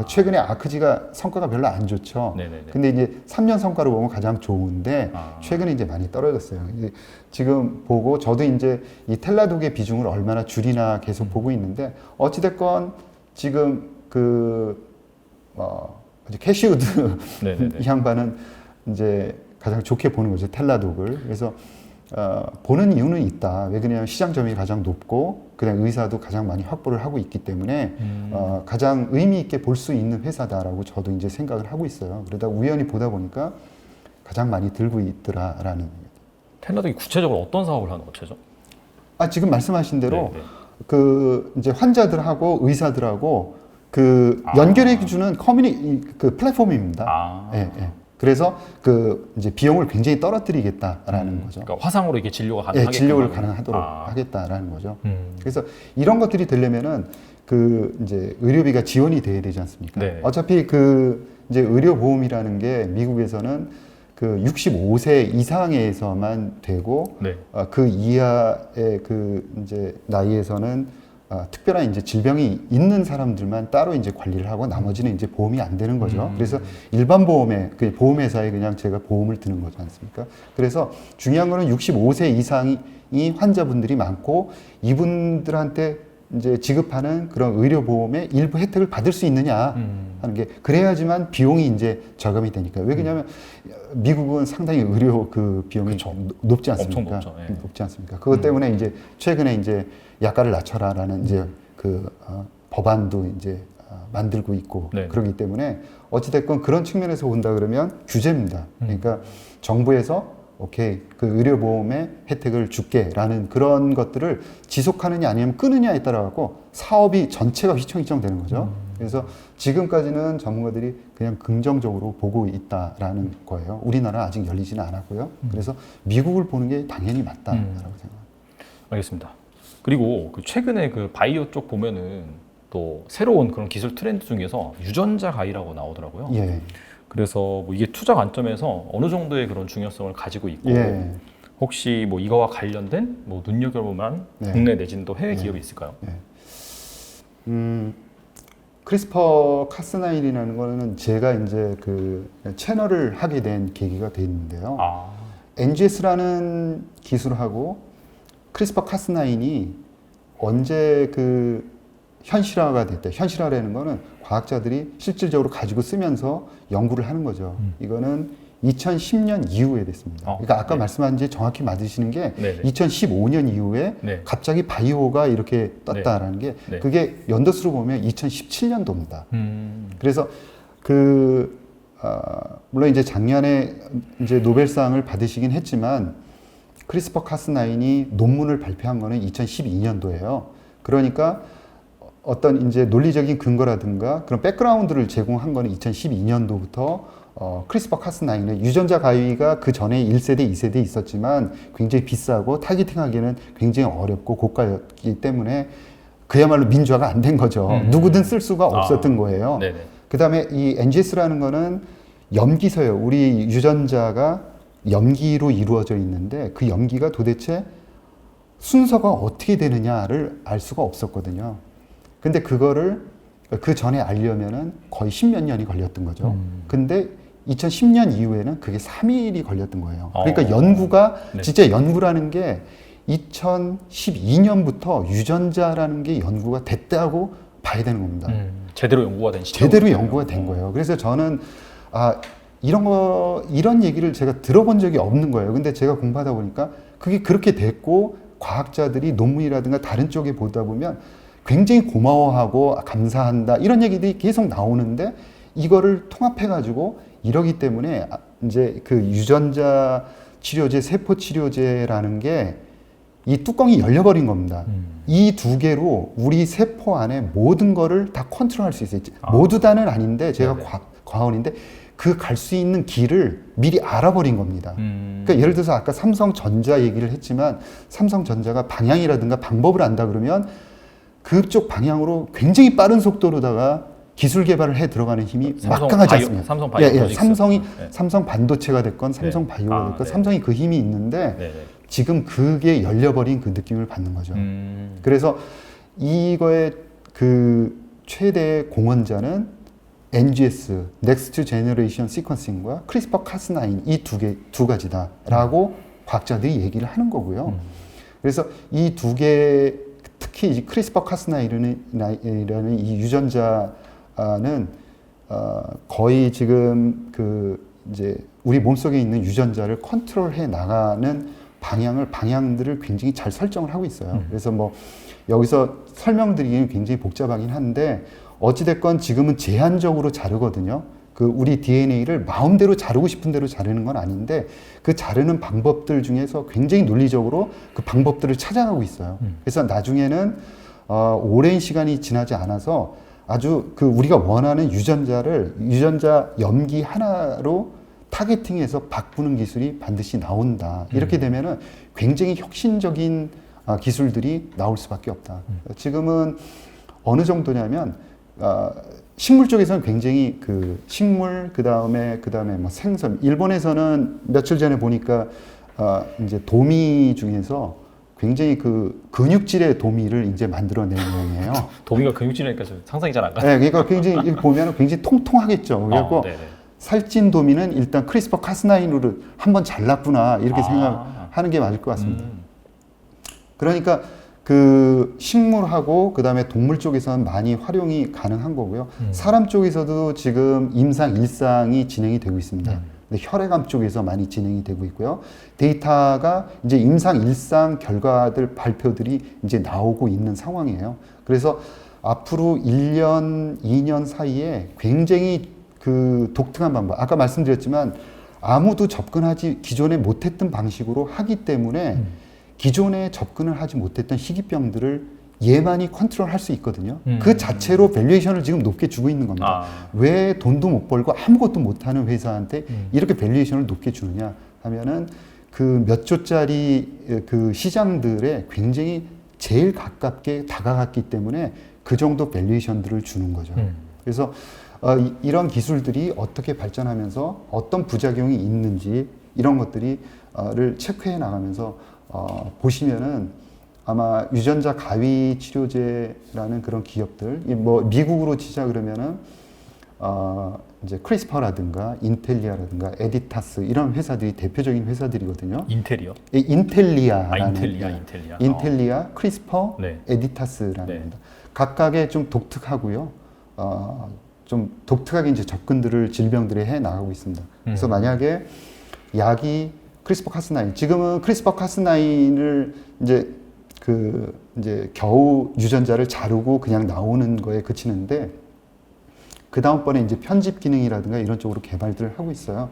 최근에 아크G가 성과가 별로 안 좋죠. 근데 이제 3년 성과로 보면 가장 좋은데 최근에 이제 많이 떨어졌어요. 이제 지금 보고 저도 이제 이 텔라독의 비중을 얼마나 줄이나 계속 보고 있는데 어찌됐건 지금 캐시우드 이 양반은 이제 가장 좋게 보는 거죠. 텔라독을. 그래서 보는 이유는 있다. 왜 그러냐면 시장 점유율이 가장 높고 그냥 의사도 가장 많이 확보를 하고 있기 때문에 가장 의미 있게 볼 수 있는 회사다라고 저도 이제 생각을 하고 있어요. 그러다 우연히 보다 보니까 가장 많이 들고 있더라라는. 텔라독이 구체적으로 어떤 사업을 하는 업체죠? 지금 말씀하신 대로 이제 환자들하고 의사들하고 연결해 주는 플랫폼입니다. 그래서 이제 비용을 굉장히 떨어뜨리겠다라는 거죠. 그러니까 화상으로 이게 진료가 가능하게 진료를 가능하도록 하겠다라는 거죠. 그래서 이런 것들이 되려면은 이제 의료비가 지원이 돼야 되지 않습니까? 어차피 이제 의료보험이라는 게 미국에서는 65세 이상에서만 되고 그 이하의 이제 나이에서는 특별한 이제 질병이 있는 사람들만 따로 이제 관리를 하고 나머지는 이제 보험이 안 되는 거죠. 그래서 일반 보험에 그 보험회사에 그냥 제가 보험을 드는 거지 않습니까? 그래서 중요한 거는 65세 이상이 환자분들이 많고 이분들한테 이제 지급하는 그런 의료보험의 일부 혜택을 받을 수 있느냐 하는 게 그래야지만 비용이 이제 절감이 되니까요. 왜냐하면 미국은 상당히 의료 그 비용이 그쵸. 높지 않습니까? 엄청 높죠. 예. 높지 않습니까? 그것 때문에 이제 최근에 이제 약가를 낮춰라라는 이제 그 법안도 이제 만들고 있고 네. 그렇기 때문에 어찌됐건 그런 측면에서 본다 그러면 규제입니다. 그러니까 정부에서 오케이 그 의료보험의 혜택을 줄게라는 그런 것들을 지속하느냐 아니면 끊느냐에 따라 갖고 사업이 전체가 휘청휘청 되는 거죠. 그래서 지금까지는 전문가들이 그냥 긍정적으로 보고 있다라는 거예요. 우리나라 아직 열리지는 않았고요. 그래서 미국을 보는 게 당연히 맞다라고 생각합니다. 알겠습니다. 그리고 그 최근에 그 바이오 쪽 보면은 또 새로운 그런 기술 트렌드 중에서 유전자 가위라고 나오더라고요. 예. 그래서 뭐 이게 투자 관점에서 어느 정도의 그런 중요성을 가지고 있고 예. 혹시 뭐 이거와 관련된 뭐 눈여겨볼만 네. 국내 내지는 또 해외 네. 기업이 있을까요? 크리스퍼 카스9이라는 거는 제가 이제 그 채널을 하게 된 계기가 됐는데요. 아, NGS라는 기술하고 크리스퍼 카스9이 언제 그 현실화가 됐다. 현실화라는 거는 과학자들이 실질적으로 가지고 쓰면서 연구를 하는 거죠. 이거는 2010년 이후에 됐습니다. 그러니까 아까 네. 말씀한 게 정확히 맞으시는 게 네네. 2015년 이후에 네. 갑자기 바이오가 이렇게 떴다라는 게 네. 그게 연도수로 보면 2017년도입니다. 그래서 물론 이제 작년에 이제 노벨상을 받으시긴 했지만 크리스퍼 카스9이 논문을 발표한 거는 2012년도예요. 그러니까 어떤 이제 논리적인 근거라든가 그런 백그라운드를 제공한 거는 2012년도부터 크리스퍼 카스9은 유전자 가위가 그 전에 1세대, 2세대 있었지만 굉장히 비싸고 타겟팅하기는 굉장히 어렵고 고가였기 때문에 그야말로 민주화가 안 된 거죠. 누구든 쓸 수가 없었던 거예요. 네네. 그 다음에 이 NGS라는 거는 염기서요. 우리 유전자가 염기로 이루어져 있는데 그 염기가 도대체 순서가 어떻게 되느냐를 알 수가 없었거든요. 근데 그거를 그 전에 알려면은 거의 10몇 년이 걸렸던 거죠. 근데 2010년 이후에는 그게 3일이 걸렸던 거예요. 그러니까 연구가 네. 진짜 연구라는 게 2012년부터 유전자라는 게 연구가 됐다고 봐야 되는 겁니다. 제대로 연구가 된 시점. 제대로 연구가 된 거예요. 그래서 저는 이런 얘기를 제가 들어본 적이 없는 거예요. 근데 제가 공부하다 보니까 그게 그렇게 됐고 과학자들이 논문이라든가 다른 쪽에 보다 보면 굉장히 고마워하고 감사한다 이런 얘기들이 계속 나오는데 이거를 통합해가지고 이러기 때문에 이제 그 유전자 치료제, 세포 치료제라는 게 이 뚜껑이 열려버린 겁니다. 이 두 개로 우리 세포 안에 모든 거를 다 컨트롤할 수 있어요. 모두 다는 아닌데 제가 과언인데 그 갈 수 있는 길을 미리 알아버린 겁니다. 그러니까 예를 들어서 아까 삼성전자 얘기를 했지만 삼성전자가 방향이라든가 방법을 안다 그러면 그쪽 방향으로 굉장히 빠른 속도로다가 기술 개발을 해 들어가는 힘이 막강하지 않습니까? 삼성 바이오 삼성 반도체가 됐건 삼성 바이오가 됐건 네. 삼성이 그 힘이 있는데 네네. 지금 그게 열려버린 그 느낌을 받는 거죠. 그래서 이거의 그 최대 공헌자는 NGS, Next Generation Sequencing과 크리스퍼 카스9 이 두 가지다라고 과학자들이 얘기를 하는 거고요. 그래서 이 두 개 특히 이 크리스퍼 카스9이라는 이 유전자는 거의 지금 그 이제 우리 몸속에 있는 유전자를 컨트롤해 나가는 방향들을 굉장히 잘 설정을 하고 있어요. 그래서 뭐 여기서 설명드리기는 굉장히 복잡하긴 한데 어찌됐건 지금은 제한적으로 자르거든요. 그 우리 DNA를 마음대로 자르고 싶은 대로 자르는 건 아닌데 그 자르는 방법들 중에서 굉장히 논리적으로 그 방법들을 찾아가고 있어요. 그래서 나중에는 오랜 시간이 지나지 않아서 아주 그 우리가 원하는 유전자 염기 하나로 타겟팅해서 바꾸는 기술이 반드시 나온다. 이렇게 되면은 굉장히 혁신적인 기술들이 나올 수밖에 없다. 지금은 어느 정도냐면 식물 쪽에서는 굉장히 그 식물 그다음에 뭐 생선 일본에서는 며칠 전에 보니까 이제 도미 중에서 굉장히 그 근육질의 도미를 이제 만들어낸 모양이에요. 도미가 근육질이니까 좀 상상이 잘 안 가. 네, 그러니까 굉장히 이렇게 보면 굉장히 통통하겠죠. 그래서 네네. 살찐 도미는 일단 크리스퍼 카스9으로 한번 잘랐구나 이렇게 아. 생각하는 게 맞을 것 같습니다. 그러니까 그 식물하고 그다음에 동물 쪽에서는 많이 활용이 가능한 거고요. 사람 쪽에서도 지금 임상 일상이 진행이 되고 있습니다. 근데 혈액암 쪽에서 많이 진행이 되고 있고요. 데이터가 이제 임상 일상 결과들 발표들이 이제 나오고 있는 상황이에요. 그래서 앞으로 1년, 2년 사이에 굉장히 그 독특한 방법. 아까 말씀드렸지만 아무도 접근하지 기존에 못했던 방식으로 하기 때문에 기존에 접근을 하지 못했던 희귀병들을 얘만이 컨트롤할 수 있거든요. 그 자체로 밸류에이션을 지금 높게 주고 있는 겁니다. 왜 돈도 못 벌고 아무것도 못하는 회사한테 이렇게 밸류에이션을 높게 주느냐 하면은 그 몇 조짜리 그 시장들에 굉장히 제일 가깝게 다가갔기 때문에 그 정도 밸류에이션들을 주는 거죠. 그래서 이런 기술들이 어떻게 발전하면서 어떤 부작용이 있는지 이런 것들을 체크해 나가면서 보시면은 아마 유전자 가위 치료제라는 그런 기업들, 뭐 미국으로 치자 그러면은 이제 크리스퍼라든가 인텔리아라든가 에디타스 이런 회사들이 대표적인 회사들이거든요. 인텔이요? 인텔리아라는 인텔리아. 인텔리아, 크리스퍼, 네. 에디타스라는 네. 겁니다. 각각의 좀 독특하고요. 좀 독특하게 이제 접근들을 질병들에 해 나가고 있습니다. 그래서 만약에 약이 크리스퍼 카스9 지금은 크리스퍼 카스9을 이제 겨우 유전자를 자르고 그냥 나오는 거에 그치는데 그 다음번에 이제 편집 기능이라든가 이런 쪽으로 개발들을 하고 있어요.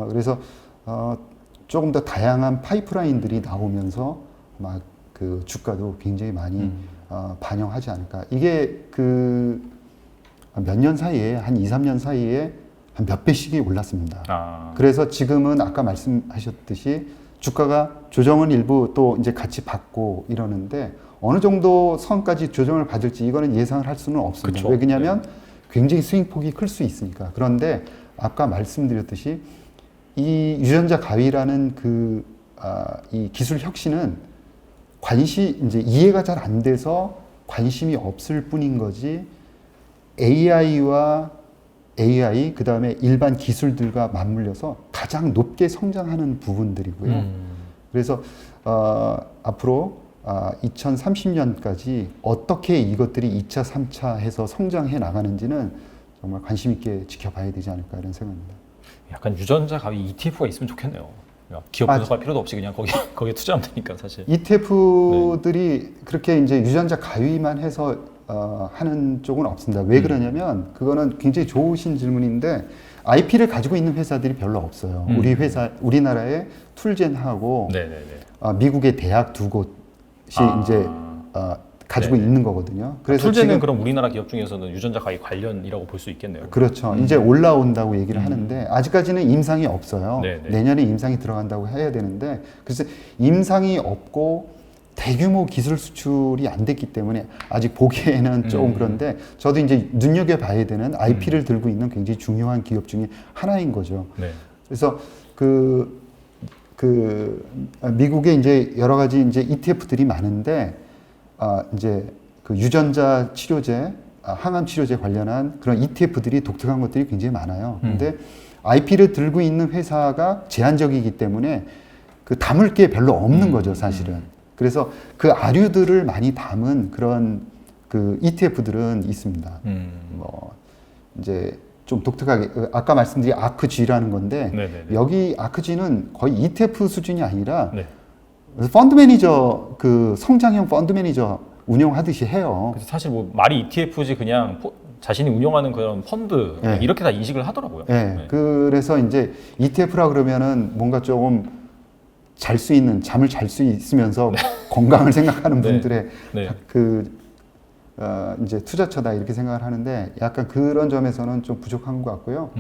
그래서 조금 더 다양한 파이프라인들이 나오면서 막 그 주가도 굉장히 많이 반영하지 않을까. 이게 그 몇 년 사이에 한 2, 3년 사이에 한 몇 배씩이 올랐습니다. 그래서 지금은 아까 말씀하셨듯이 주가가 조정은 일부 또 이제 같이 받고 이러는데 어느 정도 선까지 조정을 받을지 이거는 예상을 할 수는 없습니다. 그쵸. 왜 그러냐면 굉장히 스윙폭이 클 수 있으니까. 그런데 아까 말씀드렸듯이 이 유전자 가위라는 이 기술 혁신은 이제 이해가 잘 안 돼서 관심이 없을 뿐인 거지 AI와 AI 그다음에 일반 기술들과 맞물려서 가장 높게 성장하는 부분들이고요. 그래서 앞으로 2030년까지 어떻게 이것들이 2차, 3차 해서 성장해 나가는지는 정말 관심 있게 지켜봐야 되지 않을까 이런 생각입니다. 약간 유전자 가위 ETF가 있으면 좋겠네요. 기업 분석할 필요도 없이 그냥 거기에 투자하면 되니까 사실. ETF들이 그렇게 이제 유전자 가위만 해서 하는 쪽은 없습니다. 왜 그러냐면 그거는 굉장히 좋으신 질문인데 IP를 가지고 있는 회사들이 별로 없어요. 우리나라의 툴젠하고 미국의 대학 두 곳이 이제 가지고 있는 거거든요. 그래서 툴젠은 지금 그럼 우리나라 기업 중에서는 유전자 가위 관련이라고 볼 수 있겠네요. 그렇죠. 이제 올라온다고 얘기를 하는데 아직까지는 임상이 없어요. 네네. 내년에 임상이 들어간다고 해야 되는데 그래서 임상이 없고 대규모 기술 수출이 안 됐기 때문에 아직 보기에는 조금 그런데 저도 이제 눈여겨봐야 되는 IP를 들고 있는 굉장히 중요한 기업 중에 하나인 거죠. 네. 그래서 미국에 이제 여러 가지 이제 ETF들이 많은데 이제 그 유전자 치료제, 항암 치료제 관련한 그런 ETF들이 독특한 것들이 굉장히 많아요. 근데 IP를 들고 있는 회사가 제한적이기 때문에 그 담을 게 별로 없는 거죠, 사실은. 그래서 그 아류들을 많이 담은 그런 그 ETF들은 있습니다. 뭐 이제 좀 독특하게 아까 말씀드린 아크G라는 건데 여기 아크G는 거의 ETF 수준이 아니라 펀드 매니저 그 성장형 펀드 매니저 운영하듯이 해요. 그래서 사실 뭐 말이 ETF지 그냥 자신이 운영하는 그런 펀드 이렇게 다 인식을 하더라고요. 그래서 이제 ETF라 그러면은 뭔가 조금 잠을 잘 수 있으면서 건강을 생각하는 분들의 이제 투자처다 이렇게 생각을 하는데 약간 그런 점에서는 좀 부족한 것 같고요.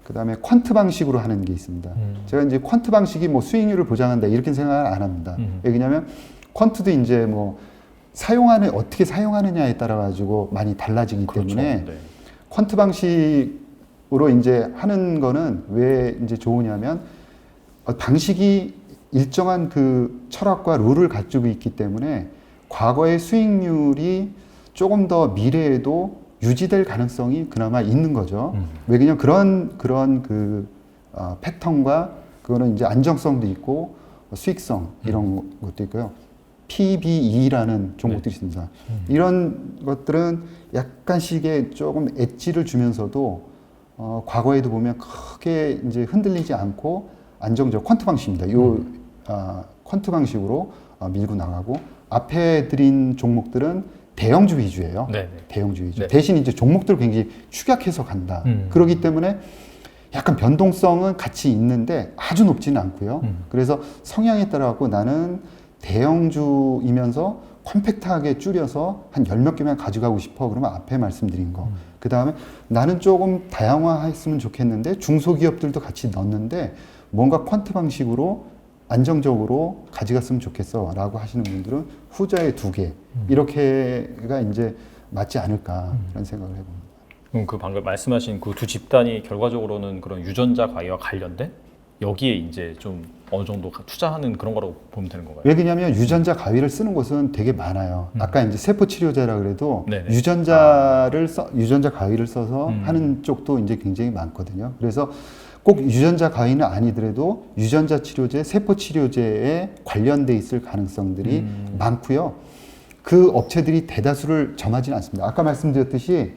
그 다음에 퀀트 방식으로 하는 게 있습니다. 제가 이제 퀀트 방식이 뭐 수익률을 보장한다 이렇게 생각을 안 합니다. 왜냐하면 퀀트도 이제 뭐 어떻게 사용하느냐에 따라 가지고 많이 달라지기 때문에 퀀트 방식으로 이제 하는 거는 왜 이제 좋으냐면 방식이 일정한 그 철학과 룰을 가지고 있기 때문에 과거의 수익률이 조금 더 미래에도 유지될 가능성이 그나마 있는 거죠. 왜냐면 그런 그 패턴과 그거는 이제 안정성도 있고 수익성 이런 것도 있고요. PBE라는 종목들이 있습니다. 이런 것들은 약간씩의 조금 엣지를 주면서도 과거에도 보면 크게 이제 흔들리지 않고 안정적 퀀트 방식입니다. 요 퀀트 방식으로 밀고 나가고 앞에 드린 종목들은 대형주 위주예요. 네네. 대형주 위주. 네. 대신 이제 종목들을 굉장히 축약해서 간다. 그렇기 때문에 약간 변동성은 같이 있는데 아주 높지는 않고요. 그래서 성향에 따라 갖고 나는 대형주이면서 컴팩트하게 줄여서 한 10몇 개만 가져가고 싶어. 그러면 앞에 말씀드린 거. 그 다음에 나는 조금 다양화했으면 좋겠는데 중소기업들도 같이 넣었는데 뭔가 퀀트 방식으로 안정적으로 가져갔으면 좋겠어 라고 하시는 분들은 후자의 2개 이렇게가 이제 맞지 않을까라는 생각을 해봅니다. 그럼 그 방금 말씀하신 그 두 집단이 결과적으로는 그런 유전자 과외와 관련된 여기에 이제 좀 어느 정도 투자하는 그런 거라고 보면 되는 건가요? 왜냐하면 유전자 가위를 쓰는 곳은 되게 많아요. 아까 이제 세포 치료제라 그래도 네네. 유전자 가위를 써서 하는 쪽도 이제 굉장히 많거든요. 그래서 꼭 유전자 가위는 아니더라도 유전자 치료제, 세포 치료제에 관련돼 있을 가능성들이 많고요. 그 업체들이 대다수를 점하지는 않습니다. 아까 말씀드렸듯이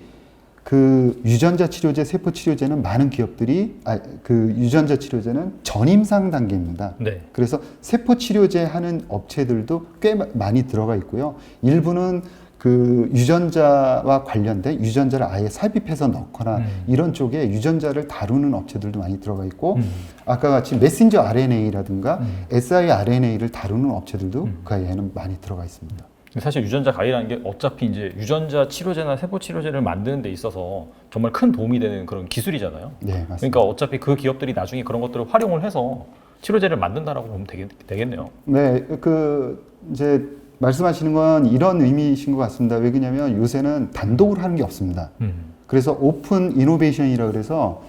그 유전자 치료제, 세포 치료제는 많은 기업들이 그 유전자 치료제는 전임상 단계입니다. 네. 그래서 세포 치료제 하는 업체들도 꽤 많이 들어가 있고요. 일부는 그 유전자와 관련된 유전자를 아예 삽입해서 넣거나 이런 쪽에 유전자를 다루는 업체들도 많이 들어가 있고 아까 같이 메신저 RNA라든가 siRNA를 다루는 업체들도 그 안에는 많이 들어가 있습니다. 사실 유전자 가위라는 게 어차피 이제 유전자 치료제나 세포 치료제를 만드는 데 있어서 정말 큰 도움이 되는 그런 기술이잖아요. 네, 맞습니다. 그러니까 어차피 그 기업들이 나중에 그런 것들을 활용을 해서 치료제를 만든다라고 보면 되겠네요. 네, 그 이제 말씀하시는 건 이런 의미이신 것 같습니다. 왜 그러냐면 요새는 단독으로 하는 게 없습니다. 그래서 오픈 이노베이션이라 그래서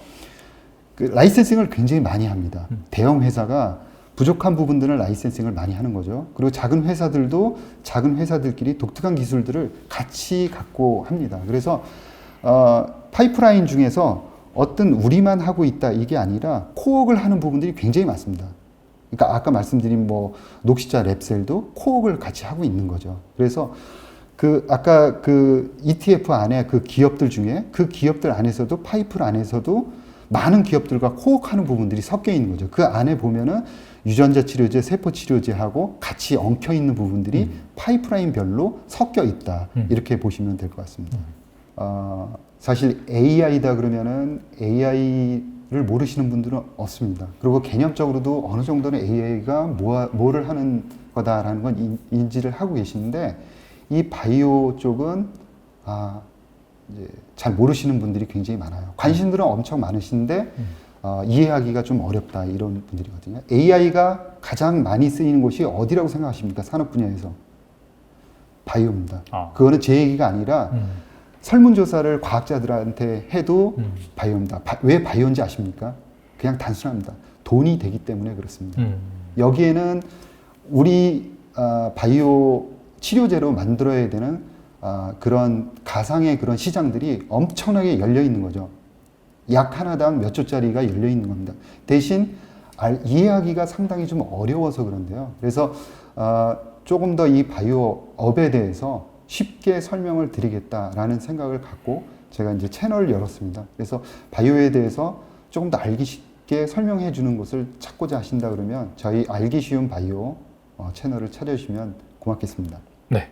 그 라이센싱을 굉장히 많이 합니다. 대형 회사가 부족한 부분들은 라이센싱을 많이 하는 거죠. 그리고 작은 회사들도 작은 회사들끼리 독특한 기술들을 같이 갖고 합니다. 그래서 파이프라인 중에서 어떤 우리만 하고 있다 이게 아니라 코웍을 하는 부분들이 굉장히 많습니다. 그러니까 아까 말씀드린 뭐 녹시자 랩셀도 코웍을 같이 하고 있는 거죠. 그래서 그 아까 그 ETF 안에 그 기업들 중에 그 기업들 안에서도 파이프 안에서도 많은 기업들과 코웍하는 부분들이 섞여 있는 거죠. 그 안에 보면은 유전자 치료제, 세포 치료제하고 같이 엉켜 있는 부분들이 파이프라인별로 섞여 있다. 이렇게 보시면 될 것 같습니다. 사실 AI다 그러면은 AI를 모르시는 분들은 없습니다. 그리고 개념적으로도 어느 정도는 AI가 뭐를 하는 거다라는 건 인지를 하고 계시는데 이 바이오 쪽은 이제 잘 모르시는 분들이 굉장히 많아요. 관심들은 엄청 많으신데 이해하기가 좀 어렵다 이런 분들이거든요. AI가 가장 많이 쓰이는 곳이 어디라고 생각하십니까? 산업 분야에서 바이오입니다. 그거는 제 얘기가 아니라 설문조사를 과학자들한테 해도 바이오입니다. 왜 바이오인지 아십니까? 그냥 단순합니다. 돈이 되기 때문에 그렇습니다. 여기에는 우리 바이오 치료제로 만들어야 되는 그런 가상의 그런 시장들이 엄청나게 열려 있는 거죠. 약 하나당 몇 조짜리가 열려 있는 겁니다. 대신 이해하기가 상당히 좀 어려워서 그런데요. 그래서 조금 더 이 바이오 업에 대해서 쉽게 설명을 드리겠다라는 생각을 갖고 제가 이제 채널을 열었습니다. 그래서 바이오에 대해서 조금 더 알기 쉽게 설명해 주는 곳을 찾고자 하신다 그러면 저희 알기 쉬운 바이오 채널을 찾아주시면 고맙겠습니다. 네.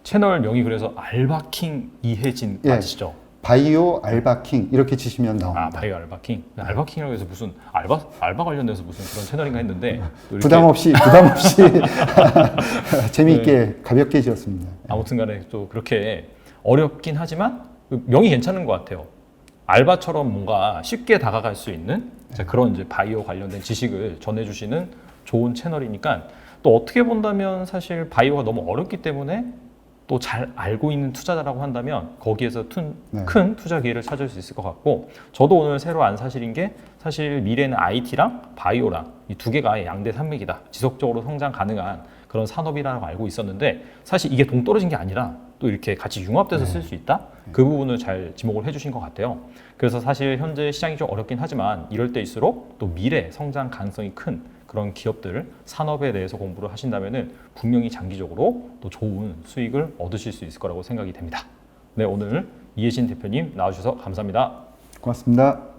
채널명이 그래서 알바킹 이혜진 맞으시죠? 바이오 알바킹 이렇게 치시면 나옵니다. 바이오 알바킹. 알바킹이라고 해서 무슨 알바 관련돼서 무슨 그런 채널인가 했는데 부담 없이 재미있게 가볍게 지었습니다. 아무튼간에 또 그렇게 어렵긴 하지만 명이 괜찮은 것 같아요. 알바처럼 뭔가 쉽게 다가갈 수 있는 그런 이제 바이오 관련된 지식을 전해주시는 좋은 채널이니까 또 어떻게 본다면 사실 바이오가 너무 어렵기 때문에 또 잘 알고 있는 투자자라고 한다면 거기에서 네. 큰 투자 기회를 찾을 수 있을 것 같고, 저도 오늘 새로 안 사실인 게 사실 미래는 IT랑 바이오랑 이 두 개가 양대 산맥이다, 지속적으로 성장 가능한 그런 산업이라고 알고 있었는데, 사실 이게 동떨어진 게 아니라 또 이렇게 같이 융합돼서 쓸 수 있다? 그 부분을 잘 지목을 해주신 것 같아요. 그래서 사실 현재 시장이 좀 어렵긴 하지만 이럴 때일수록 또 미래 성장 가능성이 큰 그런 기업들, 산업에 대해서 공부를 하신다면은 분명히 장기적으로 또 좋은 수익을 얻으실 수 있을 거라고 생각이 됩니다. 네, 오늘 이혜진 대표님 나와주셔서 감사합니다. 고맙습니다.